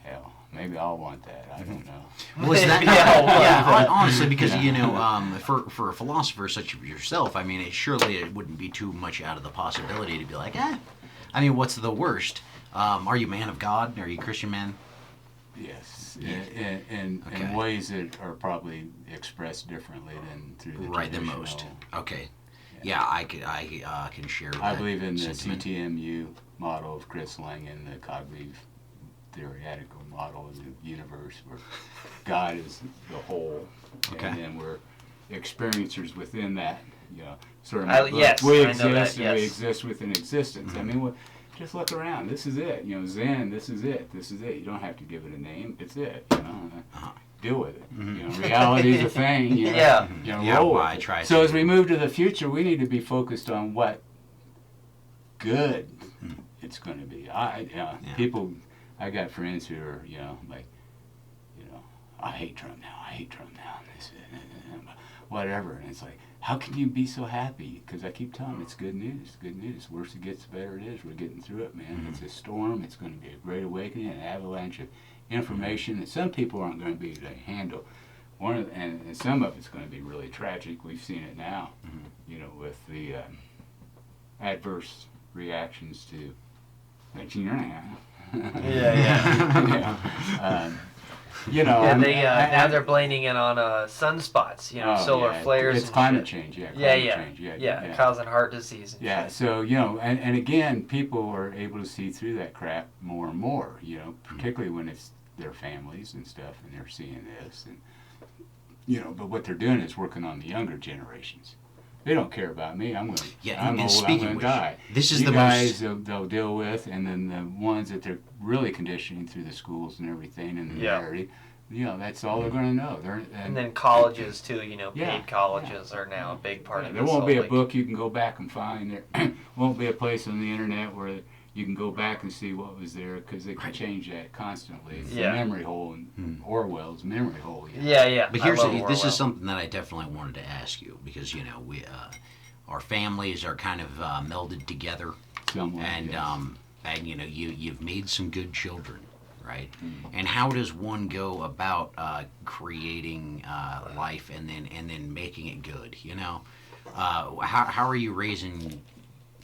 Hell, maybe I'll want that. I don't know. Well, is that yeah, honestly, because you know, for a philosopher such as yourself, I mean, surely it wouldn't be too much out of the possibility to be like, I mean, what's the worst? Are you a man of God? Are you a Christian man? Yes, in ways that are probably expressed differently than through the right, the most. Okay. Yeah, I can share that. I believe in the sentiment. CTMU model of Chris Langan, the cognitive theoretical model of the universe, where God is the whole, and then we're experiencers within that. You know, sort of. Yes, we I know exist, that, and we yes. exist within existence. I mean, just look around. This is it. You know, Zen. This is it. This is it. You don't have to give it a name. It's it. You know. Deal with it. You know, reality is a thing. You know, you know, roll with I it. try So to. as we move to the future, we need to be focused on what good it's going to be. People, I got friends who are, you know, like, you know, I hate Trump now. I hate Trump now. Whatever, and it's like, how can you be so happy? Because I keep telling them it's good news. Good news. Worse it gets, the better it is. We're getting through it, man. It's a storm. It's going to be a great awakening, an avalanche of information that some people aren't going to be able to handle. And some of it's going to be really tragic. We've seen it now, you know, with the adverse reactions to you know, now they're blaming it on sunspots, you know, solar flares. It's and climate shit. change, Yeah, causing heart disease. And shit. So, you know, and again, people are able to see through that crap more and more, you know, particularly when it's their families and stuff and they're seeing this. And, you know, but what they're doing is working on the younger generations. They don't care about me. I'm old. I'm going to die. This is you the guys they'll deal with, and then the ones that they're really conditioning through the schools and everything and the narrative, you know, that's all they're going to know. And then colleges too, you know, paid colleges are now a big part of this. There won't be a book you can go back and find. There won't be a place on the internet where you can go back and see what was there, because they can change that constantly. It's a memory hole, and Orwell's memory hole. You know? But this is something that I definitely wanted to ask you, because you know our families are kind of melded together, and you know you've made some good children, right? And how does one go about creating life and then making it good? You know, how are you raising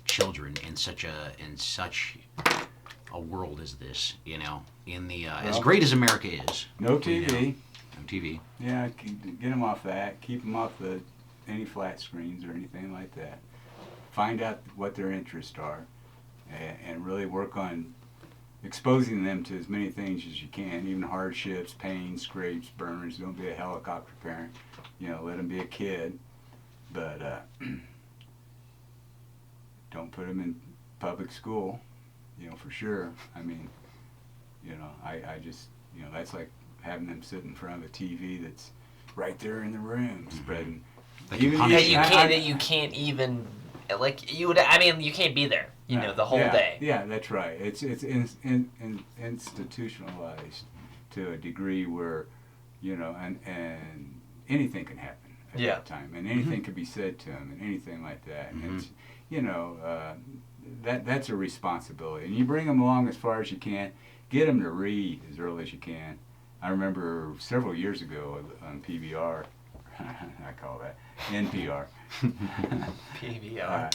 children in such a world as this, you know, in the as great as America is. No TV. You know, no TV. Yeah, get them off that. Keep them off any flat screens or anything like that. Find out what their interests are, and really work on exposing them to as many things as you can, even hardships, pain, scrapes, burns. Don't be a helicopter parent. Let them be a kid, but don't put them in public school, for sure. I mean, I just, that's like having them sit in front of a TV that's right there in the room, spreading. Even you can't even, like, you would, I mean, you can't be there, the whole day. Yeah, that's right. It's institutionalized to a degree where, and anything can happen at that time, and anything can be said to them, and anything like that. And it's, that's a responsibility. And you bring them along as far as you can. Get them to read as early as you can. I remember several years ago on PBR, I call that NPR. PBR.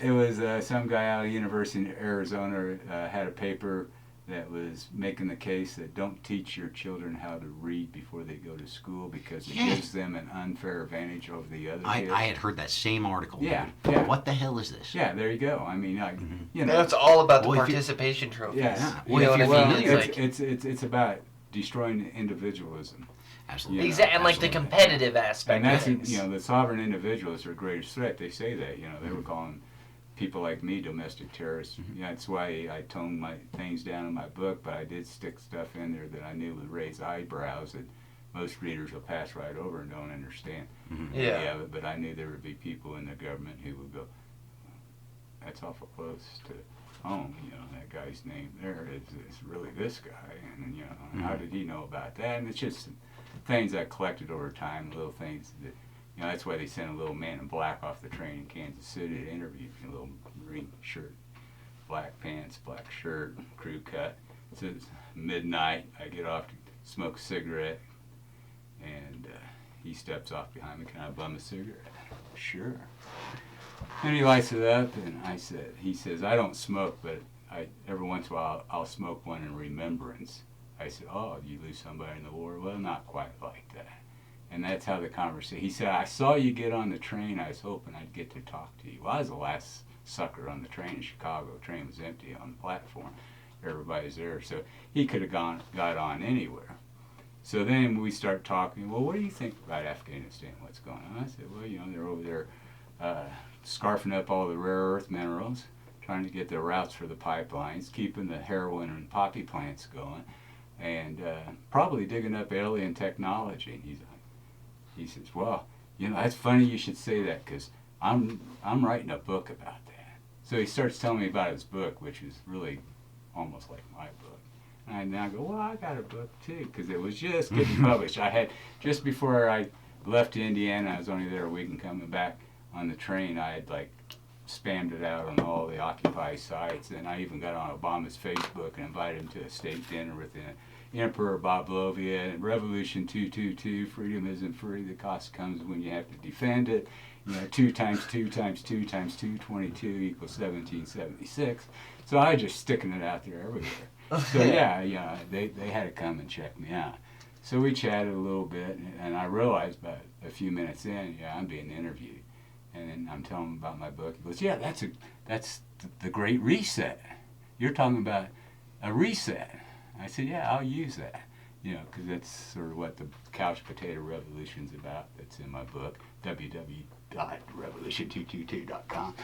It was some guy out of the University of Arizona had a paper that was making the case that don't teach your children how to read before they go to school because it gives them an unfair advantage over the other kids. I had heard that same article. Yeah, dude. yeah. What the hell is this? Yeah, there you go. I mean, It's all about the participation trophies. Yeah. You know what I mean? It's about destroying individualism. Absolutely. Exactly, and like the competitive aspect. And that's of things. the sovereign individual is their greatest threat. They say that. They were calling people like me domestic terrorists. That's why I toned my things down in my book, but I did stick stuff in there that I knew would raise eyebrows that most readers will pass right over and don't understand. Yeah. But I knew there would be people in the government who would go, that's awful close to home. That guy's name there is really this guy, and how did he know about that? And it's just things I collected over time, little things that. That's why they sent a little man in black off the train in Kansas City to interview me. A little green shirt, black pants, black shirt, crew cut. It's midnight. I get off to smoke a cigarette, and he steps off behind me. Can I bum a cigarette? Sure. And he lights it up, and he says, I don't smoke, but every once in a while I'll smoke one in remembrance. I said, oh, did you lose somebody in the war? Well, not quite like that. And that's how the conversation. He said, I saw you get on the train. I was hoping I'd get to talk to you. Well, I was the last sucker on the train in Chicago. The train was empty on the platform. Everybody's there. So he could have got on anywhere. So then we start talking, well, what do you think about Afghanistan? What's going on? I said, well, they're over there scarfing up all the rare earth minerals, trying to get the routes for the pipelines, keeping the heroin and poppy plants going, and probably digging up alien technology. And he says, well, that's funny you should say that because I'm writing a book about that. So he starts telling me about his book, which is really almost like my book. And I go, well, I got a book too, because it was just getting published. I had, just before I left to Indiana, I was only there a week and coming back on the train, I had spammed it out on all the Occupy sites, and I even got on Obama's Facebook and invited him to a state dinner with the Emperor Bablovia and Revolution 222, freedom isn't free, the cost comes when you have to defend it. 2 times 2 times 2 times 2, 22 equals 1776. So I was just sticking it out there everywhere. So they had to come and check me out. So we chatted a little bit, and I realized about a few minutes in, I'm being interviewed. And then I'm telling him about my book. He goes, yeah, that's the Great Reset. You're talking about a reset. I said, yeah, I'll use that. Because that's sort of what the couch potato revolution's about. That's in my book, www.revolution222.com.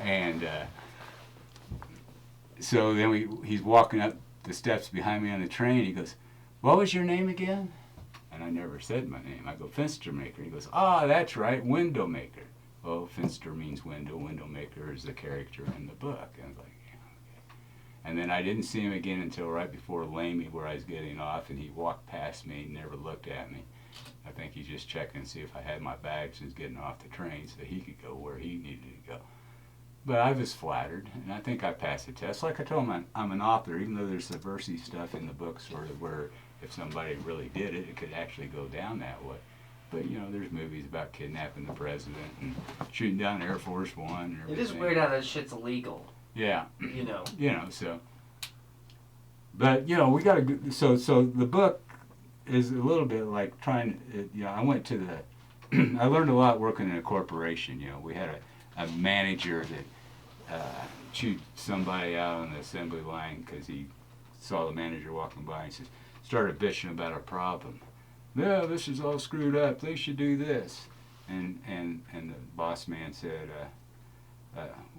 And so then he's walking up the steps behind me on the train. He goes, what was your name again? And I never said my name. I go, Fenstermaker. He goes, that's right, window maker. Well, Fenster means window. Window maker is the character in the book. And I was like, yeah, okay. And then I didn't see him again until right before Lamy, where I was getting off, and he walked past me and never looked at me. I think he's just checking to see if I had my bags and was getting off the train so he could go where he needed to go. But I was flattered, and I think I passed the test. Like I told him, I'm an author, even though there's subversive stuff in the book, sort of where if somebody really did it, it could actually go down that way. But, there's movies about kidnapping the president and shooting down Air Force One and everything. It is weird how that shit's illegal. Yeah. So. But, we got to, so the book is a little bit like trying, I went to I learned a lot working in a corporation. We had a manager that chewed somebody out on the assembly line because he saw the manager walking by and says, started bitching about a problem. No, this is all screwed up. They should do this. And the boss man said,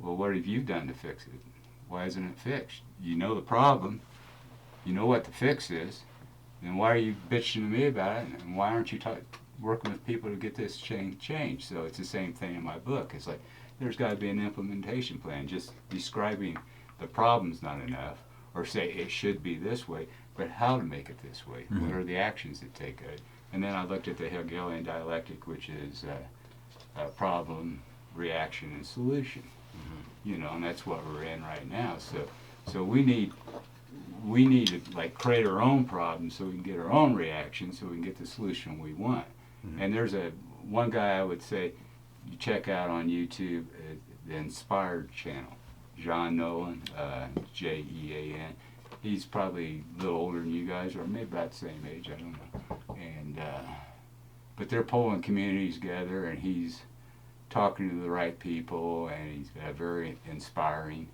well, what have you done to fix it? Why isn't it fixed? You know the problem. You know what the fix is. Then why are you bitching to me about it? And why aren't you working with people to get this changed? So it's the same thing in my book. It's like there's got to be an implementation plan. Just describing the problem's not enough, or say it should be this way, but how to make it this way. Mm-hmm. What are the actions that take it? And then I looked at the Hegelian dialectic, which is problem, reaction, and solution. Mm-hmm. You know, and that's what we're in right now. So we need to like create our own problems so we can get our own reaction, so we can get the solution we want. Mm-hmm. And there's one guy I would say you check out on YouTube, the Inspired channel, John Nolan, Jean. He's probably a little older than you guys, or maybe about the same age, I don't know. And but they're pulling communities together, and he's talking to the right people, and he's got a very inspiring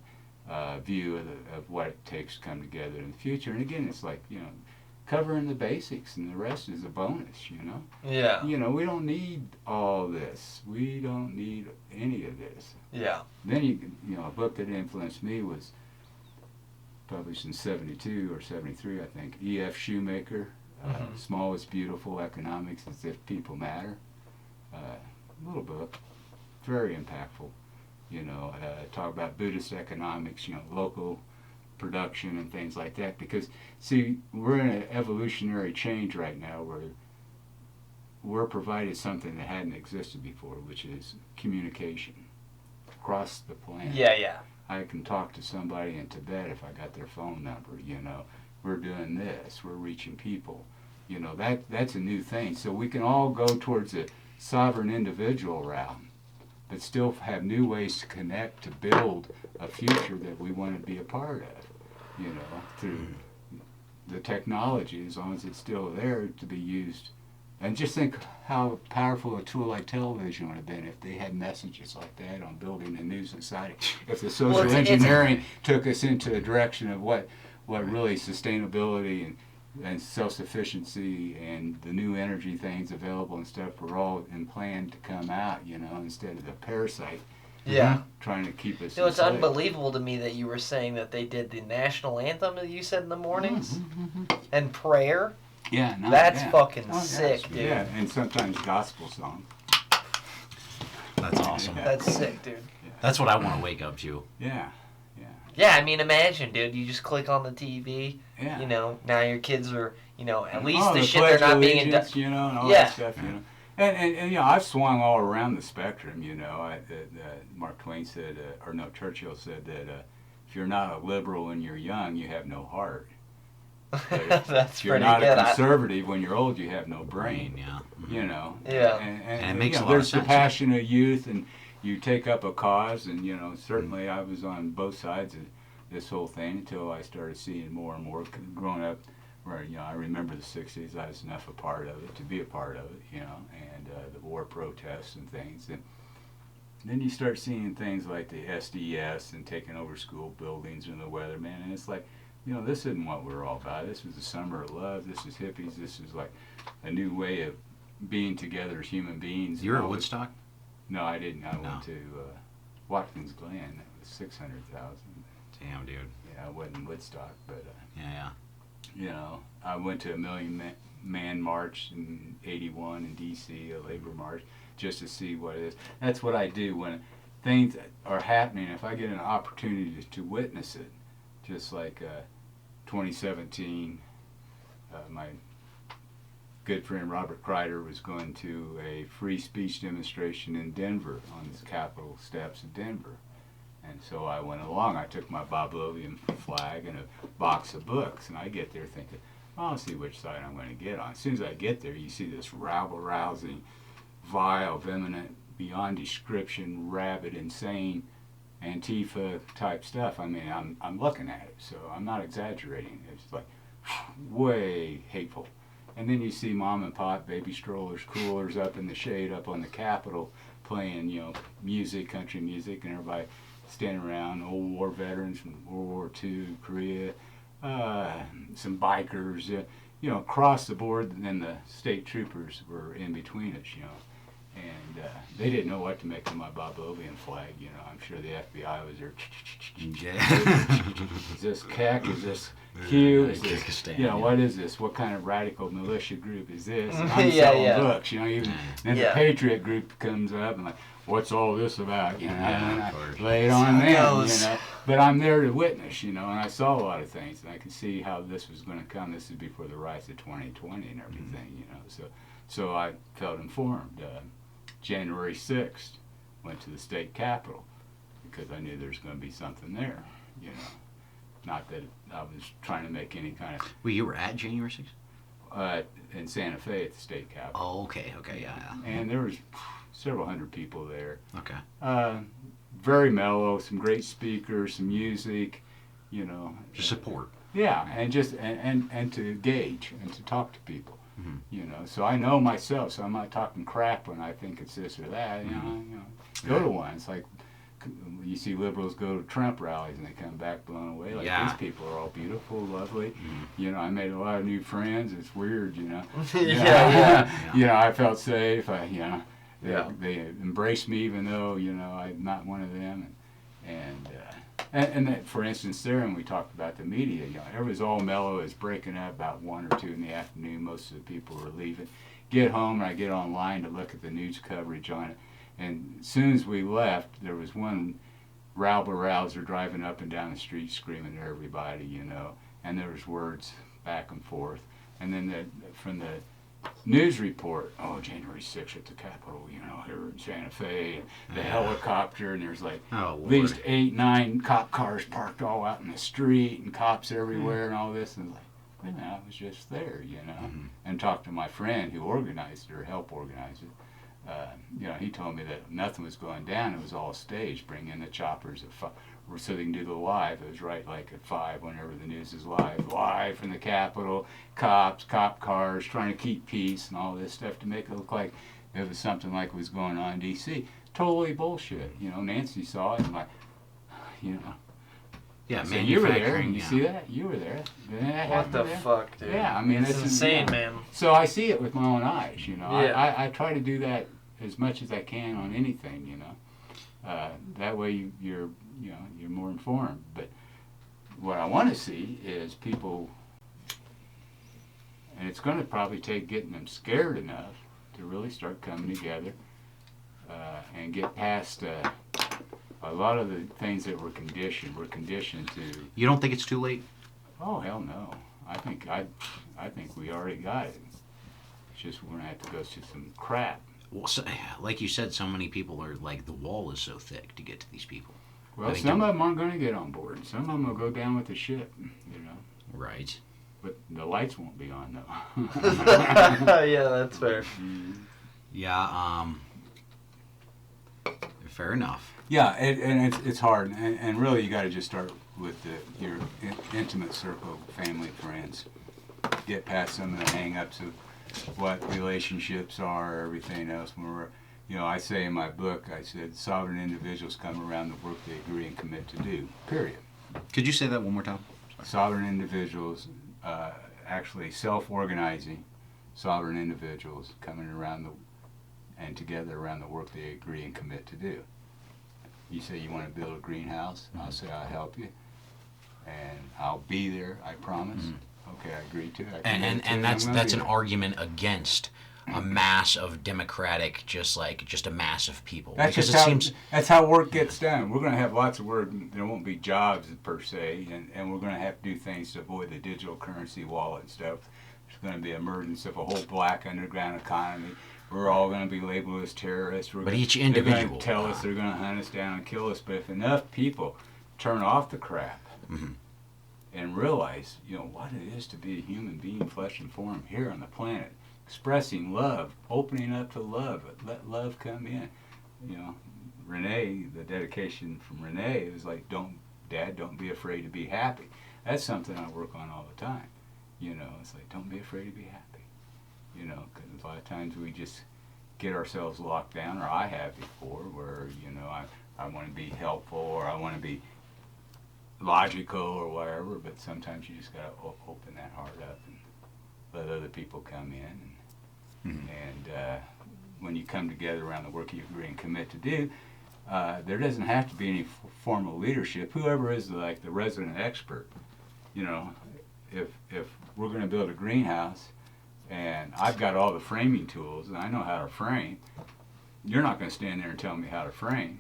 view of what it takes to come together in the future. And again, it's like, you know, covering the basics, and the rest is a bonus, you know? Yeah. You know, we don't need all this. We don't need any of this. Yeah. Then, you know, a book that influenced me was published in 72 or 73, I think, E.F. Shoemaker, Small is Beautiful, Economics as If People Matter. Little book, very impactful. You know, talk about Buddhist economics, you know, local production and things like that. Because, see, we're in an evolutionary change right now where we're provided something that hadn't existed before, which is communication across the planet. Yeah. I can talk to somebody in Tibet if I got their phone number, you know. We're doing this. We're reaching people. You know, that's a new thing. So we can all go towards a sovereign individual route, but still have new ways to connect, to build a future that we want to be a part of, you know, through the technology, as long as it's still there to be used. And just think how powerful a tool like television would have been if they had messages like that on building a new society. If the social engineering took us into a direction of what really sustainability and self-sufficiency and the new energy things available and stuff were all in plan to come out, you know, instead of the parasite. Yeah. Trying to keep us. You know, it's unbelievable to me that you were saying that they did the national anthem that you said in the mornings and prayer. Yeah, that's fucking sick, dude. Yeah, and sometimes gospel song. That's awesome. Yeah. That's sick, dude. Yeah. That's what I want to wake up to. Yeah. Yeah, I mean, imagine, dude. You just click on the TV. Yeah. You know, now your kids are, you know, at least the shit they're not being you know, and all that stuff, you know. And you know, I've swung all around the spectrum, you know. Mark Twain said, or no, Churchill said that if you're not a liberal when you're young, you have no heart. That's if you're pretty not good. a conservative when you're old, you have no brain. Yeah. You know. Yeah. And it makes you know, a lot of there's sense. the passion of youth, and you take up a cause, and you know, certainly I was on both sides of this whole thing until I started seeing more and more. Growing up, where, you know, I remember the '60s, I was enough a part of it to be a part of it, you know, and the war protests and things. And then you start seeing things like the SDS and taking over school buildings and the weatherman, and it's like, you know, this isn't what we're all about. This was the summer of love. This is hippies. This is like a new way of being together as human beings. You were at Woodstock? No, I didn't. I went to Watkins Glen. That was 600,000. Damn, dude. Yeah, I wasn't in Woodstock, but yeah. You know, I went to a Million Man March in '81 in D.C., a labor march, just to see what it is. That's what I do when things are happening. If I get an opportunity to witness it, just like 2017, my good friend Robert Kreider was going to a free speech demonstration in Denver on the Capitol steps of Denver. And so I went along. I took my Bob Lovian flag and a box of books, and I get there thinking, well, I'll see which side I'm going to get on. As soon as I get there, you see this rabble-rousing, vile, vehement, beyond description, rabid, insane, Antifa type stuff. I mean, I'm looking at it, so I'm not exaggerating. It's like way hateful. And then you see mom and pop, baby strollers, coolers up in the shade up on the Capitol playing, you know, music, country music, and everybody standing around, old war veterans from World War II, Korea, some bikers, across the board, and then the state troopers were in between us, and they didn't know what to make of my Bob Ovian flag, I'm sure the FBI was there. Is this CAC? Is this Q? Is this, what is this? What kind of radical militia group is this? And I'm selling books, even. Then the Patriot group comes up and like, what's all this about? And I lay it on them, But I'm there to witness, and I saw a lot of things, and I could see how this was going to come. This is before the rise of 2020 and everything, So I felt informed. January 6th, went to the state capitol because I knew there was going to be something there, Not that I was trying to make any kind of... Well, you were at January 6th? In Santa Fe at the state capitol. Oh, okay, yeah. And there was several hundred people there. Okay. Very mellow, some great speakers, some music, Just support. Yeah, and just and to engage and to talk to people. So I know myself, so I'm not talking crap when I think it's this or that. Go to one. It's like you see liberals go to Trump rallies and they come back blown away. Like these people are all beautiful, lovely. I made a lot of new friends. It's weird, I felt safe. They embraced me even though I'm not one of them. And that, for instance, there, and we talked about the media, it was all mellow. It was breaking up about 1 or 2 in the afternoon. Most of the people were leaving. Get home, and I get online to look at the news coverage on it. And as soon as we left, there was one rabble-rouser driving up and down the street screaming at everybody, and there was words back and forth. And then from the news report, January 6th at the Capitol, here in Santa Fe, the helicopter, and there's like at least 8, 9 cop cars parked all out in the street, and cops everywhere, and all this, and like, wait a minute, I was just there, and talked to my friend who organized it, or helped organize it. He told me that nothing was going down, it was all staged, bring in the choppers at 5, so they can do the live. It was right like at 5 whenever the news is live from the Capitol, cop cars trying to keep peace and all this stuff to make it look like it was something like was going on in D.C. Totally bullshit. Nancy saw it and like, Yeah, so you were there, and you see that? You were there. What the fuck, dude? Yeah, I mean, it's insane, man. So I see it with my own eyes, I try to do that as much as I can on anything, that way you're more informed. But what I want to see is people, and it's going to probably take getting them scared enough to really start coming together and get past a lot of the things that we're conditioned to. You don't think it's too late? Oh, hell no. I think we already got it. It's just we're going to have to go through some crap. Well, so, like you said, so many people are like, the wall is so thick to get to these people. Well, some of them aren't going to get on board. Some of them will go down with the ship, Right. But the lights won't be on, though. Yeah, that's fair. Yeah, fair enough. Yeah, and it's hard. And really, you got to just start with your intimate circle, family, friends. Get past some of the hang-ups of what relationships are, everything else. When we're, I say in my book, I said, sovereign individuals come around the work they agree and commit to do, period. Could you say that one more time? Sovereign individuals, actually self-organizing sovereign individuals coming around and together around the work they agree and commit to do. You say you want to build a greenhouse, I'll say I'll help you, and I'll be there, I promise. Okay, I agree to it. And that's an argument against a mass of democratic, just a mass of people. That's how work gets done. We're going to have lots of work. There won't be jobs per se, and we're going to have to do things to avoid the digital currency wallet and stuff. There's going to be emergence of a whole black underground economy. We're all going to be labeled as terrorists. Each individual, they're going to tell us they're going to hunt us down and kill us. But if enough people turn off the crap and realize, what it is to be a human being, flesh and form here on the planet, expressing love, opening up to love, let love come in. Renee, the dedication from Renee is like, Dad, don't be afraid to be happy. That's something I work on all the time. It's like, don't be afraid to be happy. Because a lot of times we just get ourselves locked down, or I have before, where, you know, I want to be helpful, or I want to be logical or whatever, but sometimes you just got to open that heart up and let other people come in. And when you come together around the work you agree and commit to do, there doesn't have to be any formal leadership. Whoever is like the resident expert, you know, if we're going to build a greenhouse and I've got all the framing tools and I know how to frame, you're not going to stand there and tell me how to frame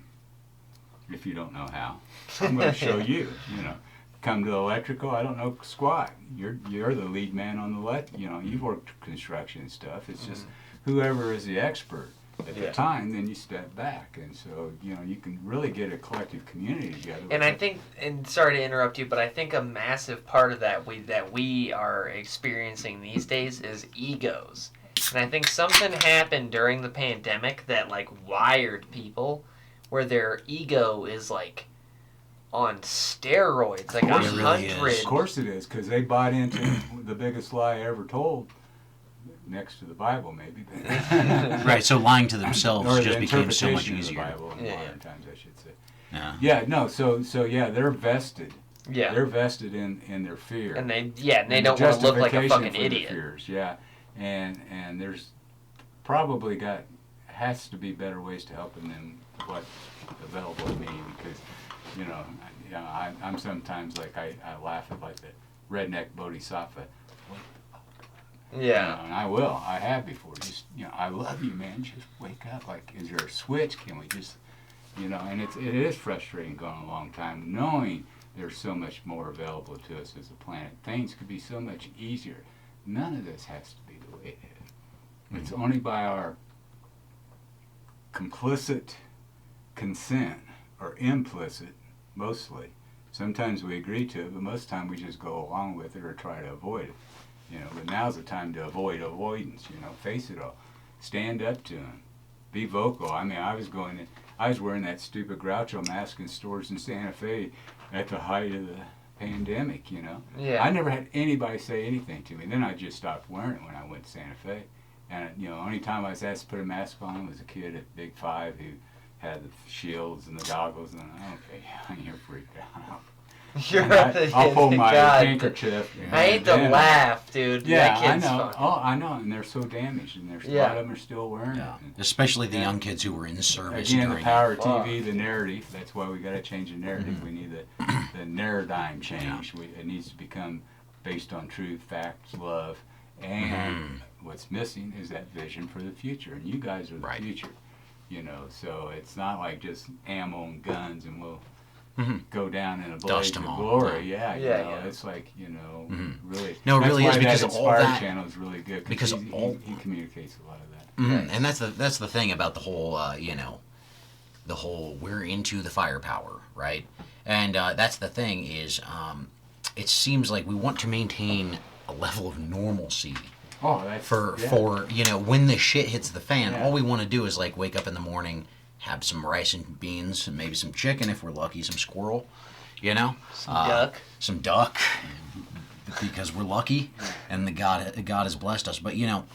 if you don't know how. I'm going to show you. You know, come to electrical, I don't know squat. You're the lead man on the you know, you've worked construction and stuff. It's just whoever is the expert at the time, then you step back, and so, you know, you can really get a collective community together. And I think, and sorry to interrupt you, but I think a massive part of that we are experiencing these days is egos. And I think something happened during the pandemic that like wired people, where their ego is like on steroids, like 100. Of course it is, because they bought into the biggest lie ever told. Next to the Bible, maybe. Right, so lying to themselves or just the became so much interpretation easier. of the Bible in modern times, I should say. Yeah. Yeah, no, so yeah, they're vested. Yeah. They're vested in their fear. And they don't want to look like a fucking for idiot. their fears, yeah. And there's probably has to be better ways to help them than what's available to me, because, you know, I'm sometimes like, I laugh at like the redneck bodhisattva. Yeah. You know, and I have before. Just, you know, I love you, man. Just wake up. Like, is there a switch? Can we just, you know? And it is frustrating going a long time, knowing there's so much more available to us as a planet. Things could be so much easier. None of this has to be the way it is. It's only by our complicit consent, or implicit, mostly. Sometimes we agree to it, but most of the time we just go along with it or try to avoid it. You know, but now's the time to avoid avoidance, you know, face it all. Stand up to them. Be vocal. I mean, I was wearing that stupid Groucho mask in stores in Santa Fe at the height of the pandemic, you know. Yeah. I never had anybody say anything to me. Then I just stopped wearing it when I went to Santa Fe. And, you know, the only time I was asked to put a mask on was a kid at Big Five who had the shields and the goggles, and okay, you're freaked out. I'll pull my handkerchief. I hate to laugh, dude. Yeah, that kid's I know. Funny. Oh, I know, and they're so damaged, and a lot of them are still wearing it. And especially the young kids who were in service. Again, the during power of TV, the narrative. That's why we got to change the narrative. We need the paradigm change. It needs to become based on truth, facts, love, and what's missing is that vision for the future. And you guys are the future, you know. So it's not like just ammo and guns, and we'll go down in a blaze of glory. Yeah, you know, it's like, you know, really. No, it really is, because that all that channel is really good because he communicates a lot of that. And that's the thing about the whole, you know, the whole we're into the firepower, right? And that's the thing is, it seems like we want to maintain a level of normalcy. Oh, that's for you know, when the shit hits the fan, all we want to do is like wake up in the morning, have some rice and beans, and maybe some chicken if we're lucky, some squirrel, you know, some duck, because we're lucky, and God has blessed us. But you know,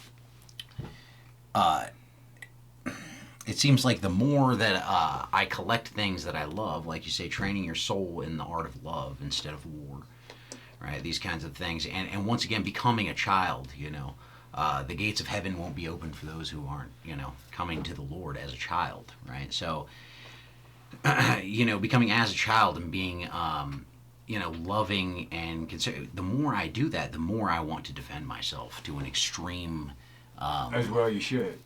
it seems like the more that I collect things that I love, like you say, training your soul in the art of love instead of war, right? These kinds of things, and once again, becoming a child, you know. The gates of heaven won't be open for those who aren't, you know, coming to the Lord as a child, right? So, you know, becoming as a child and being, you know, loving and the more I do that, the more I want to defend myself to an extreme. As well you should.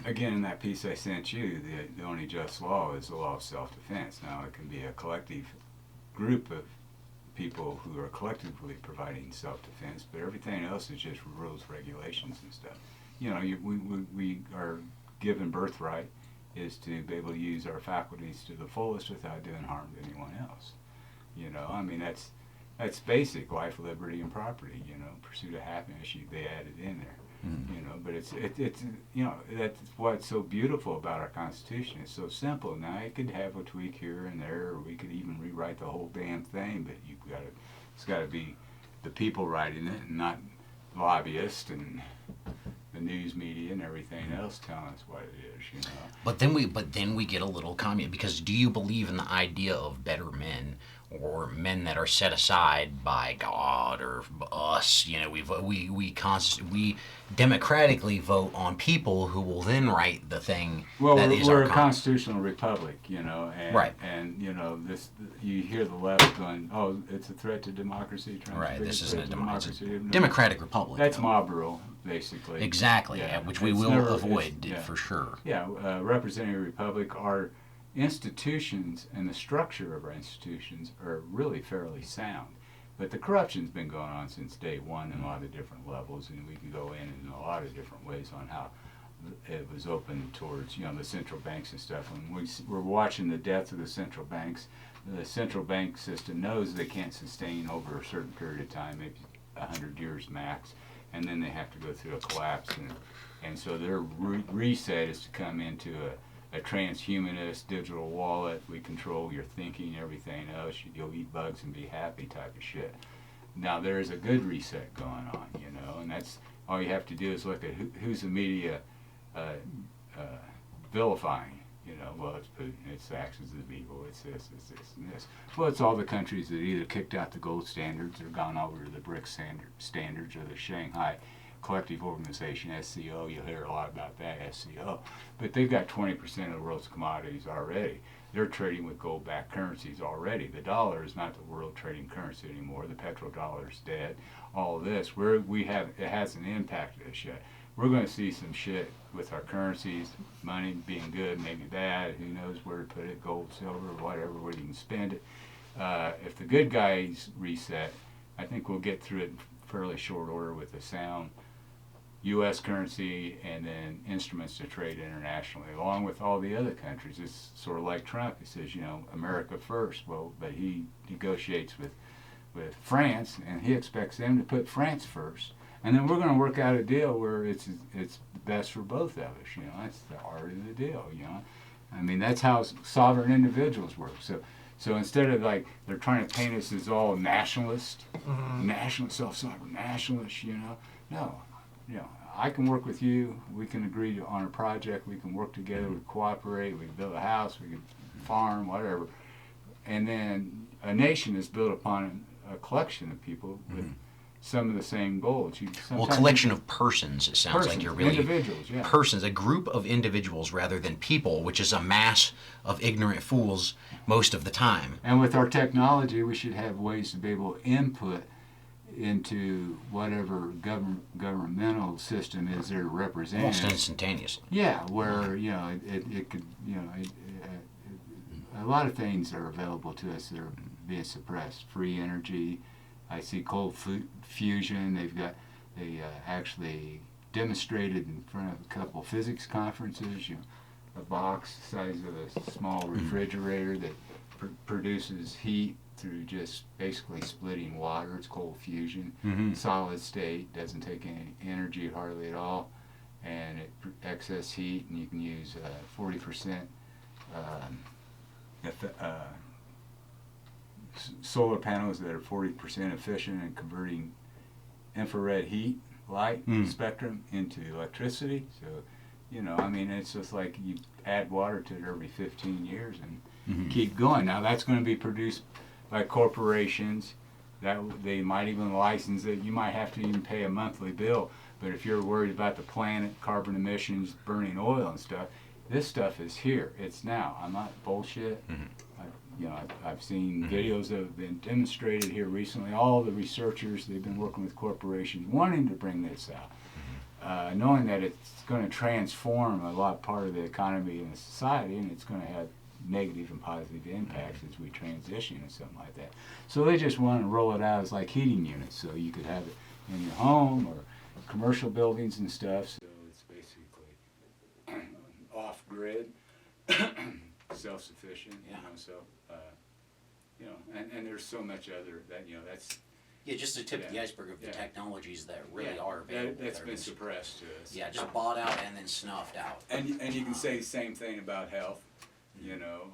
Again, in that piece I sent you, the only just law is the law of self-defense. Now, it can be a collective group of people who are collectively providing self-defense, but everything else is just rules, regulations, and stuff. You know, we are given birthright is to be able to use our faculties to the fullest without doing harm to anyone else. You know, I mean, that's basic life, liberty, and property. You know, pursuit of happiness. They added in there. You know, but it's you know, that's what's so beautiful about our Constitution. It's so simple. Now, it could have a tweak here and there, or we could even rewrite the whole damn thing. But it's got to be the people writing it, and not lobbyists and the news media and everything else telling us what it is, you know. But then we get a little comment, because do you believe in the idea of better men, or men that are set aside by God or us? You know, we democratically vote on people who will then write the thing. Well, that is we're our a constitutional republic, you know, and Right. and you know this. You hear the left going, "Oh, it's a threat to democracy." Trump's Right. big This threat isn't a to democracy. No, Democratic republic. That's though. mob rule, basically. Exactly. Yeah, Which we it's will never- avoid yeah. for sure. Yeah, representative republic, our institutions and the structure of our institutions are really fairly sound. But the corruption's been going on since day one in a lot of different levels, and we can go in a lot of different ways on how it was open towards, you know, the central banks and stuff. When we're watching the death of the central banks, the central bank system knows they can't sustain over a certain period of time, maybe 100 years max, and then they have to go through a collapse, and so their reset is to come into a transhumanist digital wallet. We control your thinking, everything else. You'll eat bugs and be happy type of shit. Now there's a good reset going on, you know, and that's all you have to do is look at who's the media vilifying. You know, well, it's Putin, it's the actions of evil, it's this, and this. Well, it's all the countries that either kicked out the gold standards or gone over to the BRICS standards or the Shanghai Collective Organization, SCO. You'll hear a lot about that, SCO. But they've got 20% of the world's commodities already. They're trading with gold-backed currencies already. The dollar is not the world trading currency anymore. The petrodollar is dead. All of this, it hasn't impacted us yet. We're going to see some shit with our currencies, money being good, maybe bad. Who knows where to put it, gold, silver, whatever, where you can spend it. If the good guys reset, I think we'll get through it in fairly short order with a sound U.S. currency and then instruments to trade internationally, along with all the other countries. It's sort of like Trump. He says, you know, America first. Well, but he negotiates with France, and he expects them to put France first. And then we're going to work out a deal where it's best for both of us. You know, that's the art of the deal. You know, I mean, that's how sovereign individuals work. So instead of like they're trying to paint us as all nationalist, self-sovereign nationalists, you know, no, you know, I can work with you. We can agree on a project. We can work together. We cooperate. We can build a house. We can farm, whatever. And then a nation is built upon a collection of people with some of the same goals. Well, collection of persons, it sounds like you're really... individuals, yeah. Persons, a group of individuals rather than people, which is a mass of ignorant fools most of the time. And with our technology, we should have ways to be able to input into whatever governmental system is there represented. Almost instantaneously. Yeah, where, you know, it could, you know, a lot of things are available to us that are being suppressed. Free energy. I see cold fusion. They actually demonstrated in front of a couple of physics conferences, you know, a box the size of a small refrigerator that produces heat through just basically splitting water. It's cold fusion. Solid state, doesn't take any energy hardly at all, and it excess heat, and you can use 40% solar panels that are 40% efficient in converting infrared heat, light spectrum into electricity. So, you know, I mean, it's just like you add water to it every 15 years and keep going. Now, that's going to be produced by corporations. That they might even license it. You might have to even pay a monthly bill. But if you're worried about the planet, carbon emissions, burning oil and stuff, this stuff is here. It's now. I'm not bullshit. I've seen videos that have been demonstrated here recently. All the researchers, they've been working with corporations wanting to bring this out, knowing that it's going to transform a lot part of the economy and the society, and it's going to have negative and positive impacts as we transition and something like that. So they just want to roll it out as like heating units, so you could have it in your home or commercial buildings and stuff. So it's basically off-grid, self-sufficient, you know, so, you know, and there's so much other, that, you know, that's... Yeah, just the tip of the iceberg of the technologies that really are available. That's been suppressed to us. Yeah, just bought out and then snuffed out. And you can say the same thing about health. You know,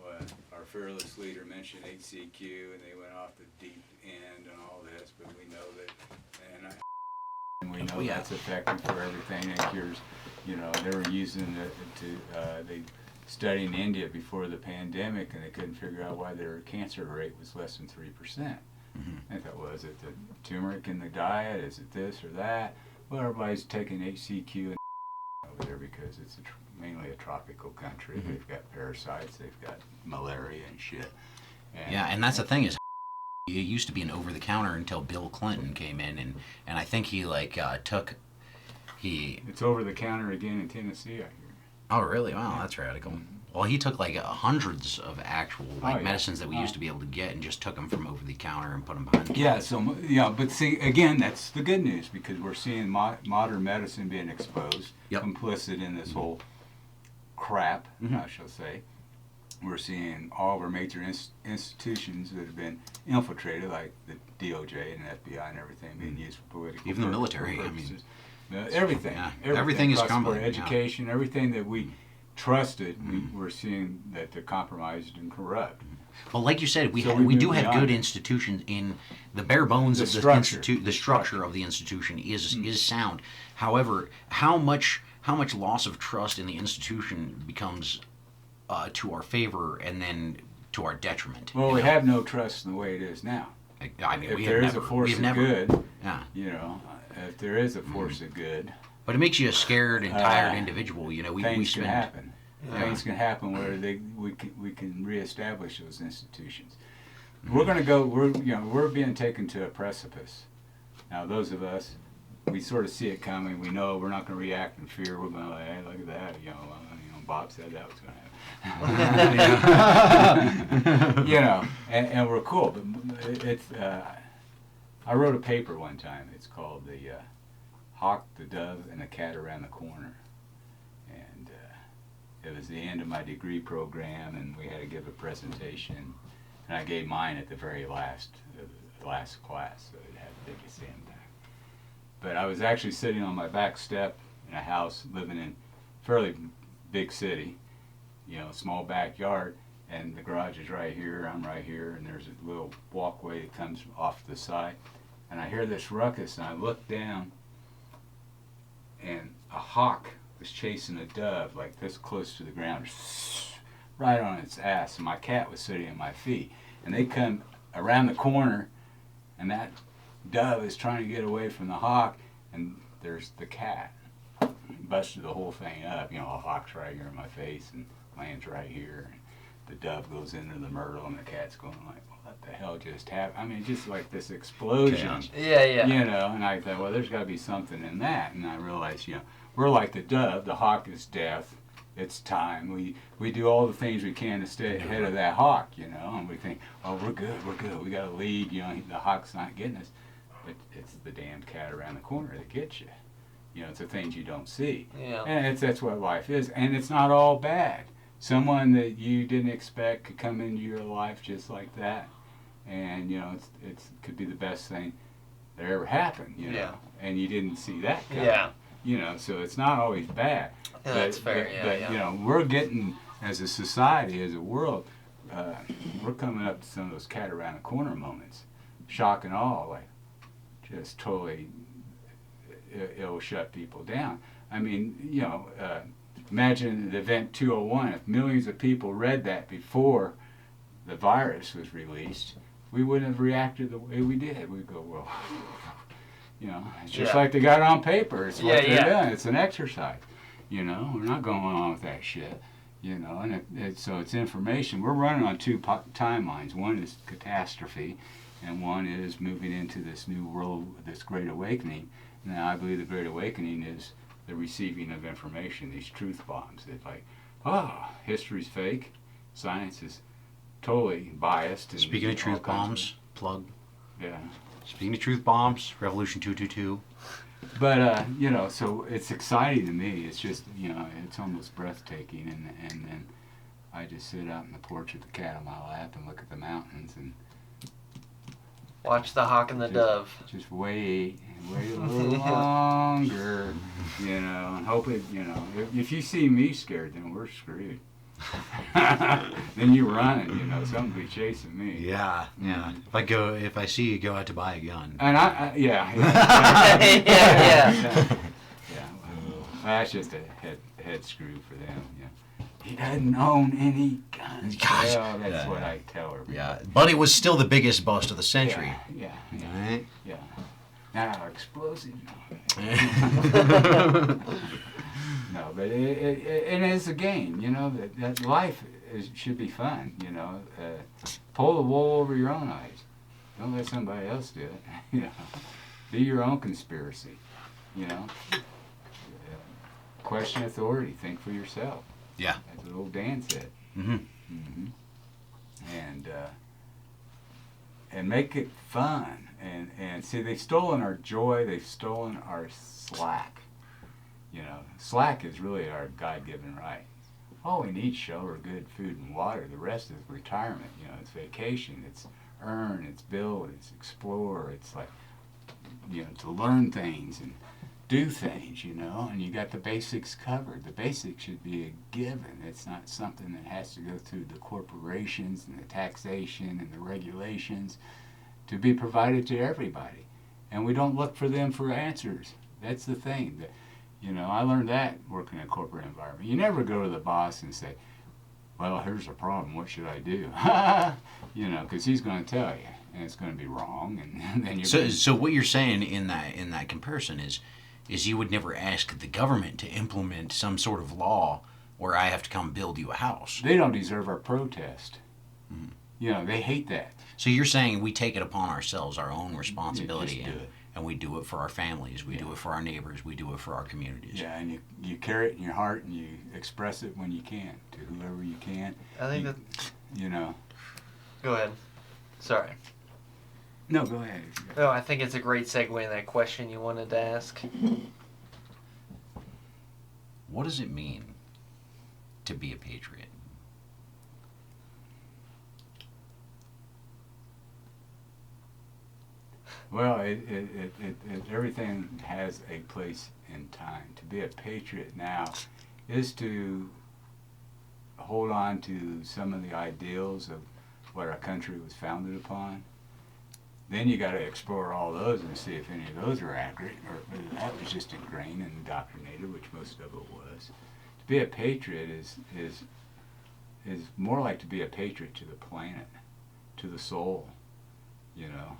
our fearless leader mentioned HCQ, and they went off the deep end and all this, but we know that, and and we know Yeah. that's effective for everything. It cures, they were using it they studied in India before the pandemic, and they couldn't figure out why their cancer rate was less than 3%. I thought, well, is it the turmeric in the diet? Is it this or that? Well, everybody's taking HCQ over there because it's mainly a tropical country. They've got parasites, they've got malaria and shit. And that's the thing is, it used to be an over-the-counter until Bill Clinton came in, and I think he It's over the counter again in Tennessee, I hear. Oh, really? Wow, that's radical. Well, he took hundreds of actual medicines that we used to be able to get and just took them from over the counter and put them behind the counter. But see, again, that's the good news, because we're seeing modern medicine being exposed, complicit in this whole crap, I shall say. We're seeing all of our major institutions that have been infiltrated, like the DOJ and FBI and everything, being used for political even the military. purposes. Everything. Yeah. Everything is crumbling. Education, everything that we trusted, we're seeing that they're compromised and corrupt. Well, like you said, we So do have good institutions. In the bare bones of the institute, the structure of the institution is sound. However, how much loss of trust in the institution becomes to our favor and then to our detriment? Well, we have no trust in the way it is now. I mean, If there is a force of good, yeah. If there is a force of good, But it makes you a scared and tired individual. things can happen. Things can happen where we can reestablish those institutions. We're going to go. We're being taken to a precipice. Now, those of us, we sort of see it coming. We know we're not going to react in fear. We're going to hey, look at that. Bob said that was going to happen. And we're cool. But it's. I wrote a paper one time. It's called the Hawk, the Dove, and the Cat Around the Corner. And it was the end of my degree program, and we had to give a presentation. And I gave mine at the very last class, so it had the biggest impact. But I was actually sitting on my back step in a house, living in a fairly big city, small backyard, and the garage is right here, I'm right here, and there's a little walkway that comes off the side. And I hear this ruckus, and I look down, and a hawk was chasing a dove like this close to the ground, right on its ass, and my cat was sitting at my feet. And they come around the corner, and that dove is trying to get away from the hawk, and there's the cat. Busted the whole thing up, a hawk's right here in my face, and lands right here. And the dove goes into the myrtle, and the cat's going like, what the hell just happened? I mean, just like this explosion. Yeah. And I thought, well, there's got to be something in that. And I realized, we're like the dove. The hawk is death. It's time. We do all the things we can to stay ahead of that hawk, and we think, oh, we're good. We got a lead. The hawk's not getting us. But it's the damned cat around the corner that gets you. It's the things you don't see. Yeah. And that's what life is. And it's not all bad. Someone that you didn't expect could come into your life just like that. And, it could be the best thing that ever happened, Yeah. And you didn't see that coming. Yeah. So it's not always bad. Yeah, that's fair. But we're getting, as a society, as a world, we're coming up to some of those cat around the corner moments. Shock and awe, like, just totally, it'll shut people down. I mean, imagine the event 201. If millions of people read that before the virus was released, we wouldn't have reacted the way we did. We'd go, well, it's just like they got it on paper. It's what they're doing. It's an exercise. We're not going on with that shit. And so it's information. We're running on two timelines. One is catastrophe, and one is moving into this new world, this Great Awakening. Now, I believe the Great Awakening is the receiving of information, these truth bombs. That history's fake, science is totally biased. Speaking of truth bombs, plug. Yeah. Speaking of truth bombs, Revolution 222. But, so it's exciting to me. It's just, it's almost breathtaking. And then I just sit out on the porch with the cat on my lap and look at the mountains and watch the hawk and the dove. Just wait a little longer, and hopefully, if you see me scared, then we're screwed. then you running, you know, something be chasing me. Yeah. If I see you go out to buy a gun. And yeah. Yeah. Well, that's just a head screw for them. Yeah. He doesn't own any guns. Gosh. Well, that's what I tell everybody. Yeah, but it was still the biggest bust of the century. Yeah. Right? Yeah. Now explosive. No, but it is a game. You know that life should be fun. You know, pull the wool over your own eyes. Don't let somebody else do it. You know, be your own conspiracy. You know, question authority. Think for yourself. Yeah. As old Dan said. Mm-hmm. And make it fun. And see, they've stolen our joy. They've stolen our slack. You know, slack is really our God-given right. All we need is shelter, good food, and water. The rest is retirement. You know, it's vacation. It's earn. It's build. It's explore. It's like, you know, to learn things and do things, you know, and you got the basics covered. The basics should be a given. It's not something that has to go through the corporations and the taxation and the regulations to be provided to everybody. And we don't look for them for answers. That's the thing. You know, I learned that working in a corporate environment. You never go to the boss and say, well, here's the problem. What should I do? You know, because he's going to tell you, and it's going to be wrong. And then you're So what you're saying in that comparison is you would never ask the government to implement some sort of law where I have to come build you a house. They don't deserve our protest. Mm-hmm. You know, they hate that. So you're saying we take it upon ourselves, our own responsibility, Yeah, just do it. And we do it for our families, we do it for our neighbors, we do it for our communities. Yeah, and you carry it in your heart and you express it when you can to whoever you can. I think that. You know. Go ahead. Sorry. No, go ahead. No, I think it's a great segue in that question you wanted to ask. What does it mean to be a patriot? Well, everything has a place in time. To be a patriot now is to hold on to some of the ideals of what our country was founded upon. Then you got to explore all those and see if any of those are accurate, or whether that was just ingrained and indoctrinated, which most of it was. To be a patriot is more like to be a patriot to the planet, to the soul. You know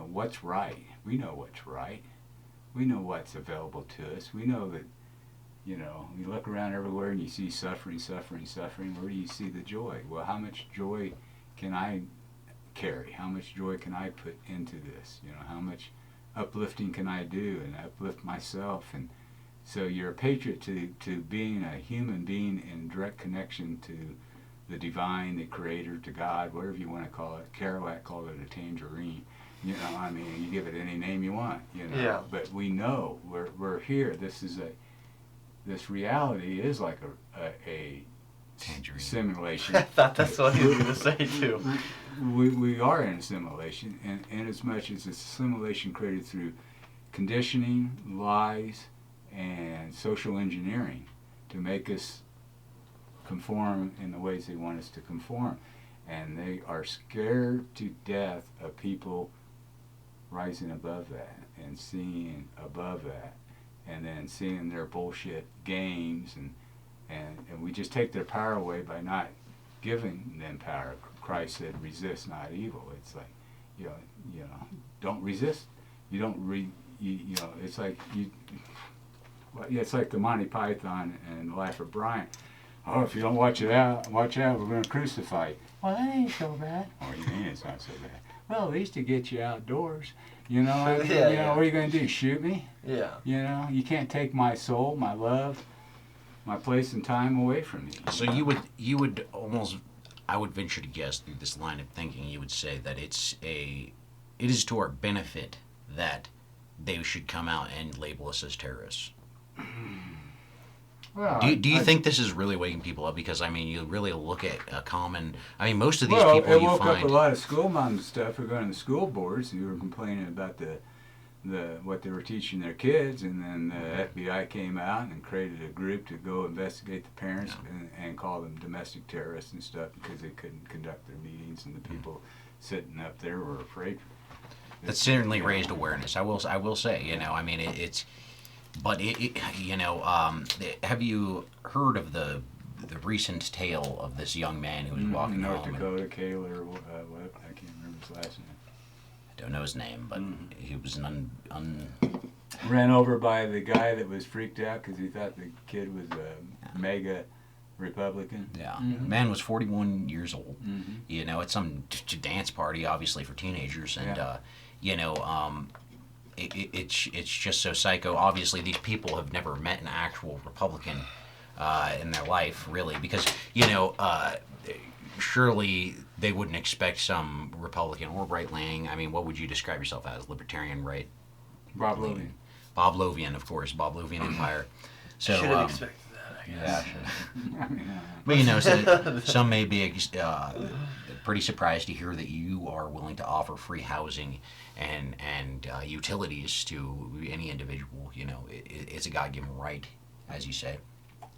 what's right. We know what's right. We know what's available to us. We know that, you know, you look around everywhere and you see suffering. Where do you see the joy? Well, how much joy can I carry? How much joy can I put into this? You know, how much uplifting can I do and uplift myself? And so you're a patriot to being a human being in direct connection to the divine, the creator, to God, whatever you want to call it. Kerouac called it a tangerine. You know, I mean, you give it any name you want, you know. Yeah. But we know we're here. This reality is like a Tangerine. simulation. I thought that's what he was going to say too. We are in a simulation, and in as much as it's a simulation created through conditioning, lies, and social engineering to make us conform in the ways they want us to conform. And they are scared to death of people rising above that and seeing above that, and then seeing their bullshit games, and we just take their power away by not giving them power. Christ said, resist not evil. It's like, you know, don't resist. You don't you know, it's like it's like the Monty Python and the Life of Brian. Oh, if you don't watch out, we're going to crucify you. Well, that ain't so bad. Oh, you mean it's not so bad? Well, at least to get you outdoors. You know, what are you going to do? Shoot me? Yeah. You know, you can't take my soul, my love, my place and time away from me. So you would almost, I would venture to guess through this line of thinking, you would say that it is to our benefit that they should come out and label us as terrorists. Well, Do you think this is really waking people up? Because, I mean, you really look at a common... I mean, most of these people it you woke find... up a lot of school moms and stuff who are going to the school boards who were complaining about what they were teaching their kids, and then the FBI came out and created a group to go investigate the parents and call them domestic terrorists and stuff because they couldn't conduct their meetings, and the people sitting up there were afraid. That certainly raised awareness. I will say, I mean, have you heard of the recent tale of this young man who was walking North home? Dakota, Kaler, what? I can't remember his last name. I don't know his name, but he was Ran over by the guy that was freaked out because he thought the kid was a mega Republican. Yeah, man was 41 years old. At some dance party, obviously for teenagers, and it's just so psycho. Obviously, these people have never met an actual Republican in their life, really, because surely they wouldn't expect some Republican or right-leaning. I mean, what would you describe yourself as? Libertarian, right? Bob Lovian. Bob Lovian, of course. Bob Lovian Empire. So, should have expected that, I guess. Yeah, but some may be pretty surprised to hear that you are willing to offer free housing and utilities to any individual. It's a God-given right, as you say.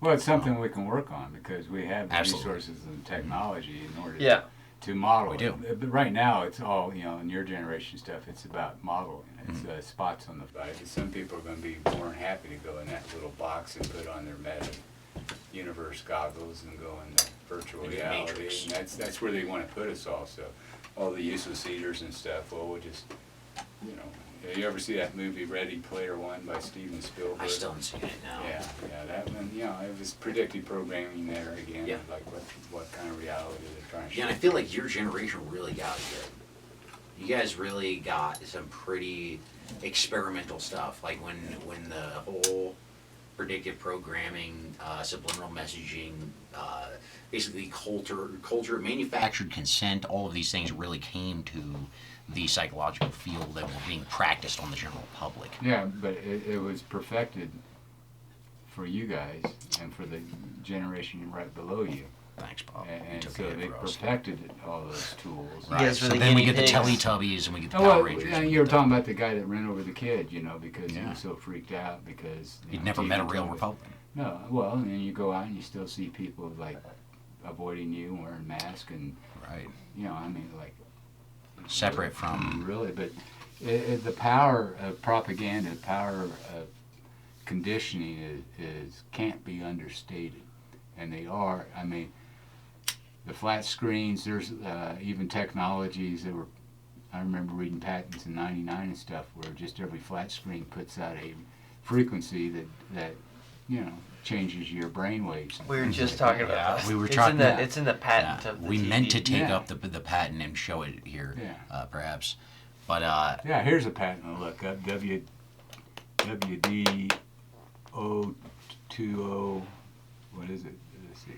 Well, it's something we can work on because we have the Absolutely. resources and technology in order Yeah. to model We do. it. But right now, it's all, in your generation stuff, it's about modeling. It's spots on the side. Some people are going to be more than happy to go in that little box and put on their meta universe goggles and go in the virtual Into the reality. Matrix. And that's where they want to put us all. So all the useless eaters and stuff, well, we'll just, you ever see that movie Ready Player One by Steven Spielberg? I still haven't seen it now. Yeah, that one, it was predictive programming there again, Yeah. like what kind of reality they're trying to show. Yeah, and I feel like your generation really got it. You guys really got some pretty experimental stuff, like when the whole predictive programming, subliminal messaging, basically culture, manufactured consent, all of these things really came to the psychological field that were being practiced on the general public. Yeah, but it was perfected for you guys and for the generation right below you. Thanks, Bob. You And took so it they for us. perfected all those tools. You guys were So the then we guinea get the pigs. Teletubbies and we get the Oh, Power well, Rangers. yeah, and we you were get the- talking about the guy that ran over the kid, because he Yeah. was so freaked out because He'd never met a TV real told him- Republican. No, well, and you go out and you still see people like avoiding you, wearing masks, and Right. like Separate from. really, but the power of propaganda, power of conditioning is can't be understated, and they are. The flat screens. There's even technologies that were. I remember reading patents in '99 and stuff, where just every flat screen puts out a frequency that changes your brain waves. and We were things just like talking that. about that. we were it's talking in the about- it's in the patent of the We TV. meant to take Yeah. up the patent and show it here, Yeah. perhaps. But Yeah, here's a patent to look up. WDO20. What is it? Let's see.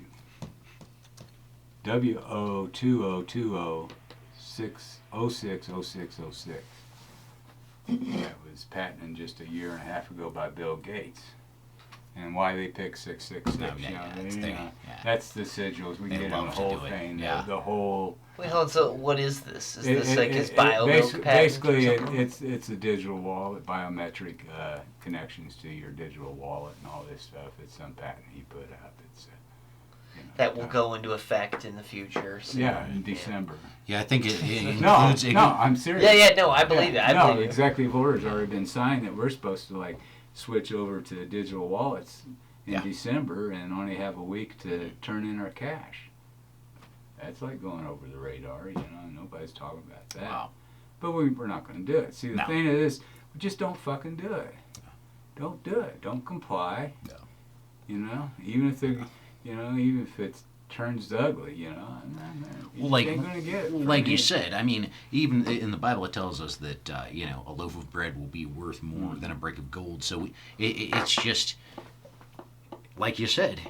WO202006060606. That was patented just a year and a half ago by Bill Gates. And why they picked 666? No, yeah, That's the sigils. We They get in love the to whole do it, thing. yeah. The whole. Wait, hold on. So what is this? Is this like his bio Basically, patent? or something? it's a digital wallet, biometric connections to your digital wallet and all this stuff. It's some patent he put out. It's that will go into effect in the future. So. Yeah, in December. Yeah, I think it No, includes. I'm serious. Yeah, no, I believe it. I no, believe it. executive order's already been signed that we're supposed to switch over to digital wallets in Yeah. December and only have a week to turn in our cash. That's like going over the radar, nobody's talking about that. Wow. But we're not going to do it. See, the No. thing is, we just don't fucking do it. Don't do it. Don't comply. No. Even if even if it turns ugly, you Well, ain't gonna get it. from Like me. you said, even in the Bible it tells us that a loaf of bread will be worth more than a brick of gold. So it's just like you said.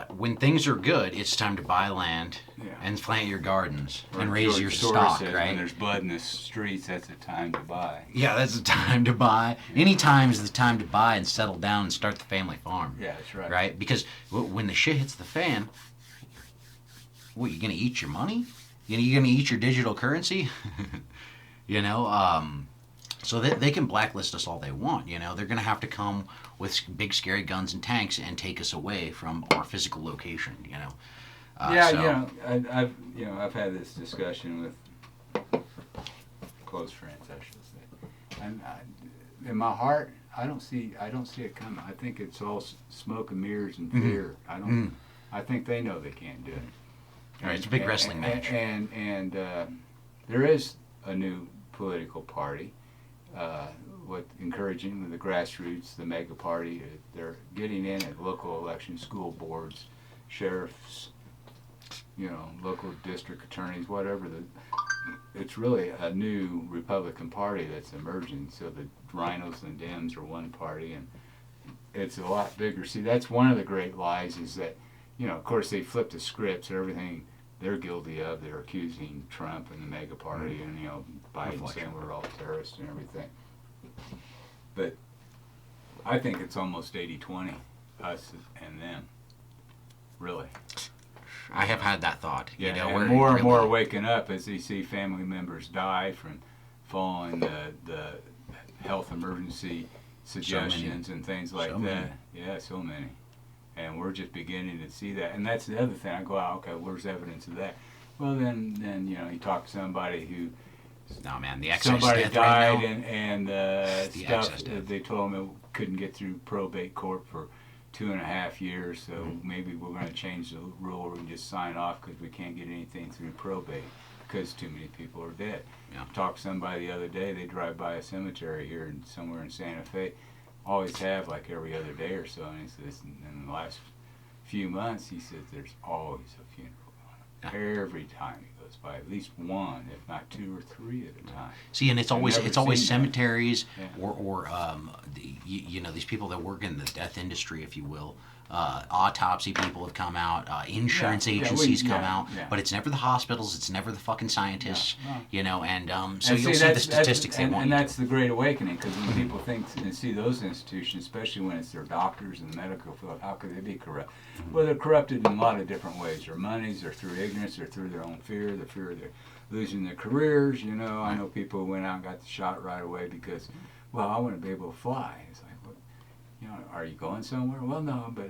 When things are good, it's time to buy land and plant your gardens Or and raise George your Soros stock, says, right? When there's blood in the streets, that's the time to buy. Yeah, that's the time to buy. Any time is the time to buy and settle down and start the family farm. Yeah, that's right. Right? Because when the shit hits the fan, what, you gonna eat your money? You gonna eat your digital currency? So they can blacklist us all they want. You know, they're going to have to come with big scary guns and tanks and take us away from our physical location. You know. I've had this discussion with close friends, I should say, and in my heart, I don't see it coming. I think it's all smoke and mirrors and fear. I think they know they can't do it. All right, it's a big wrestling match. And there is a new political party, encouraging with the grassroots, the mega party. They're getting in at local elections, school boards, sheriffs, local district attorneys, whatever. It's really a new Republican Party that's emerging. So the Rhinos and Dems are one party, and it's a lot bigger. See, that's one of the great lies is that, of course, they flip the scripts. Everything they're guilty of, they're accusing Trump and the mega party and, Biden saying we're all terrorists and everything. But I think it's almost 80-20, us and them, really. I have had that thought. Yeah, and more and more waking up as they see family members die from following the health emergency suggestions and things like that. Yeah, so many. And we're just beginning to see that. And that's the other thing. I go, okay, where's evidence of that? Well, then you talk to somebody who no, man, the excess somebody death died right now, and the stuff. They told them it couldn't get through probate court for 2.5 years, so maybe we're going to change the rule and just sign off because we can't get anything through probate because too many people are dead. Yeah. Talked to somebody the other day. They drive by a cemetery here somewhere in Santa Fe. Always have, like every other day or so. And he says, in the last few months, he says there's always a funeral going on. Every time he goes by, at least one, if not 2 or 3 at a time. See, and it's always cemeteries Yeah. or these people that work in the death industry, if you will. Autopsy people have come out, insurance agencies come out, but it's never the hospitals, it's never the fucking scientists, and so you'll see the statistics they want. And that's the Great Awakening, because when people think and see those institutions, especially when it's their doctors in the medical field, how could they be corrupt? Well, they're corrupted in a lot of different ways. Their monies, or through ignorance, or through their own fear, the fear of their losing their careers. I know people who went out and got the shot right away because, well, I want to be able to fly. It's like, are you going somewhere? Well, no, but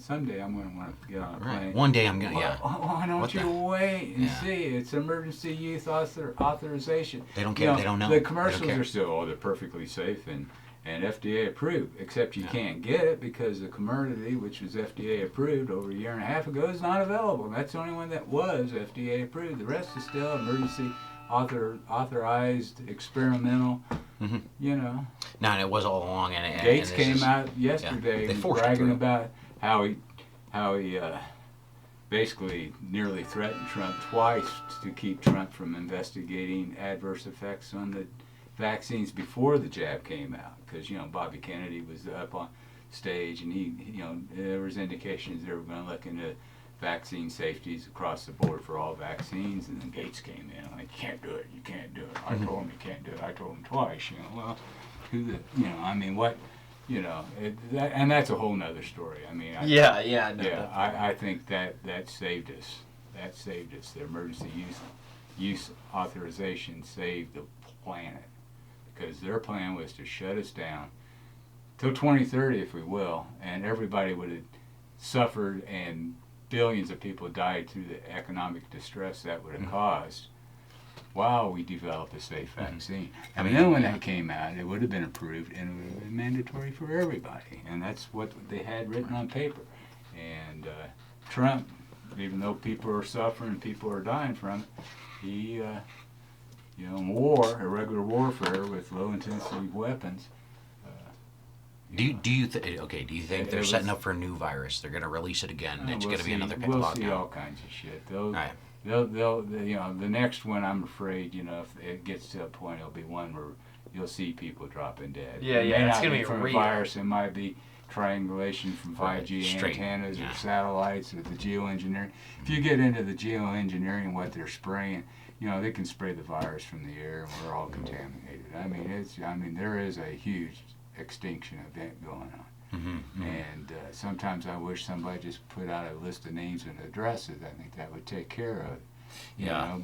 someday I'm going to want to get on a plane. One day I'm going to, Why don't you wait and see? It's emergency use authorization. They don't care. They don't know. The commercials are still, they're perfectly safe and FDA approved, except you can't get it because the Comirnaty, which was FDA approved over 1.5 years ago, is not available. That's the only one that was FDA approved. The rest is still emergency authorized, experimental, No, and it was all along. And Gates came out yesterday bragging about how he basically nearly threatened Trump twice to keep Trump from investigating adverse effects on the vaccines before the jab came out. Because, Bobby Kennedy was up on stage and he there was indications they were going to look into vaccine safeties across the board for all vaccines, and then Gates came in like, you can't do it. I told him you can't do it. I told him twice. Well, what, and that's a whole nother story. I think that saved us. That saved us. The emergency use authorization saved the planet because their plan was to shut us down till 2030, if we will, and everybody would have suffered and billions of people died through the economic distress that would have caused while we developed a safe vaccine. Then when that came out, it would have been approved and it would have been mandatory for everybody. And that's what they had written on paper. And Trump, even though people are suffering, people are dying from it, he, irregular warfare with low-intensity weapons. Do you think they're setting up for a new virus? They're going to release it again. It's going to be another We'll lockdown. see all kinds of shit. Right. The next one, I'm afraid, if it gets to a point, it'll be one where you'll see people dropping dead. Yeah, it's going to be from real. A virus. It might be triangulation from 5G Straight. antennas or satellites or the geoengineering. If you get into the geoengineering and what they're spraying, they can spray the virus from the air and we're all contaminated. There is a huge extinction event going on. And sometimes I wish somebody just put out a list of names and addresses. I think that would take care of it.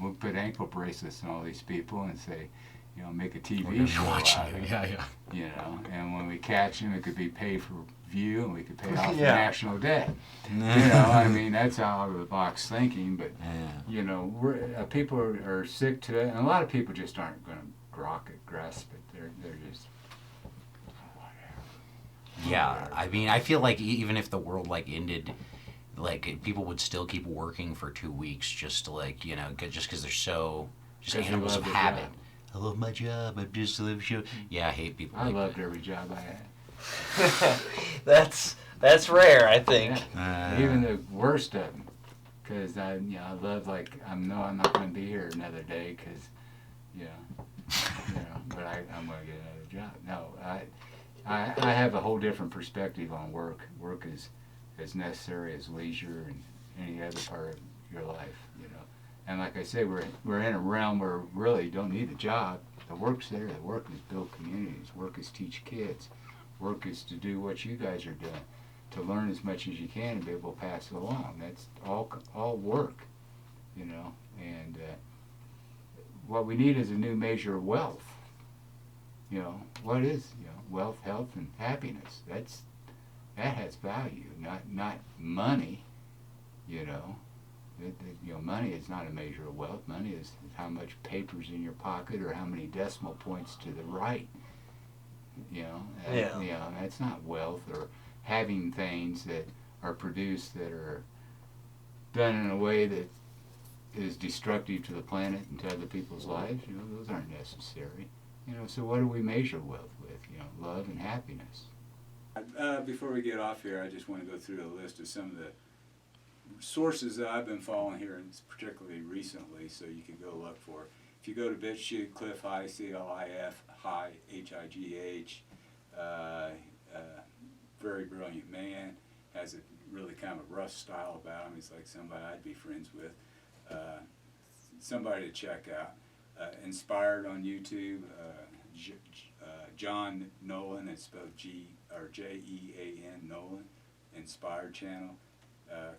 We'll put ankle bracelets on all these people and say, you know, make a TV show Watching out of it. it. Yeah. You know, and when we catch them, it could be paid for view, and we could pay off the Yeah. national debt. You know, I mean, that's out of the box thinking. But Yeah. you know, people are sick to it, and a lot of people just aren't going to grasp it. They're just whatever. Yeah, I mean, I feel like even if the world like ended, like people would still keep working for 2 weeks just to like, you know, just because they're so just 'Cause they animals love of their habit. job. I love my job. I'm just live show. Yeah, I hate people. I like loved that. every job I had. That's rare, I think. Yeah. Even the worst of them, because I love, like, I'm not going to be here another day, because, but I'm going to get another job. No, I have a whole different perspective on work. Work is as necessary as leisure and any other part of your life, you know. And like I say, we're in a realm where we really don't need a job. The work's there. The work is build communities. Work is teach kids. Work is to do what you guys are doing, to learn as much as you can and be able to pass it along. That's all work, you know. And what we need is a new measure of wealth. You know, what is, wealth, health, and happiness? That has value, not money. You know, money is not a measure of wealth. Money is how much paper's in your pocket or how many decimal points to the right. You know, and that's not wealth or having things that are produced that are done in a way that is destructive to the planet and to other people's lives. You know, those aren't necessary. You know, so what do we measure wealth with? You know, love and happiness. Before we get off here, I just want to go through a list of some of the sources that I've been following here, and particularly recently, so you can go look for it. If you go to BitChute, Cliff High, C-L-I-F, High, H-I-G-H, very brilliant man, has a really kind of a rough style about him. He's like somebody I'd be friends with. Somebody to check out. Inspired on YouTube, John Nolan, it's spelled Jean, Nolan, Inspired channel.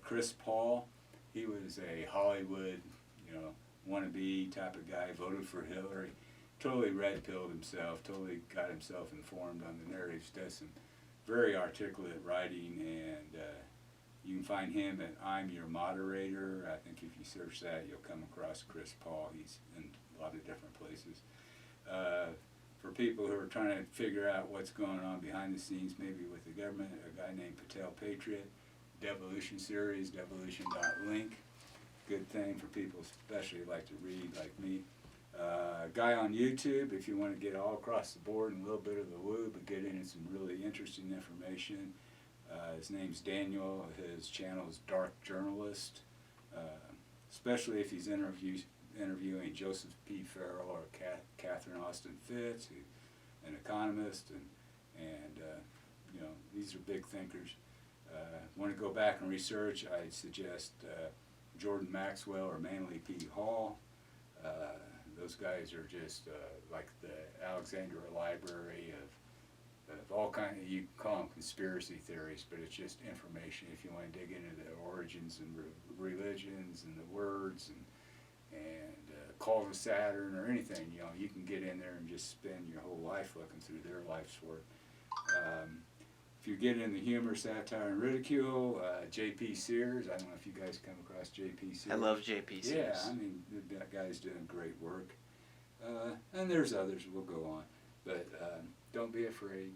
Chris Paul, he was a Hollywood, wannabe type of guy, voted for Hillary, totally red-pilled himself, totally got himself informed on the narratives, does some very articulate writing, and you can find him at I'm Your Moderator. I think if you search that, you'll come across Chris Paul. He's in a lot of different places. For people who are trying to figure out what's going on behind the scenes, maybe with the government, a guy named Patel Patriot, Devolution series, devolution.link. Good thing for people especially who like to read like me. Guy on YouTube, if you want to get all across the board and a little bit of the woo, but get into some really interesting information. His name's Daniel. His channel is Dark Journalist, especially if he's interviewing Joseph P. Farrell or Catherine Austin Fitz, an economist, and these are big thinkers. Want to go back and research, I'd suggest Jordan Maxwell or Manly P. Hall. Those guys are just like the Alexandria Library of all kinds of, you call them conspiracy theories, but it's just information if you want to dig into the origins and religions and the words and calls of Saturn or anything. You can get in there and just spend your whole life looking through their life's work. If you get in the humor, satire, and ridicule, J.P. Sears. I don't know if you guys come across J.P. Sears. I love J.P. Sears. Yeah, I mean, that guy's doing great work. And there's others. We'll go on. But don't be afraid.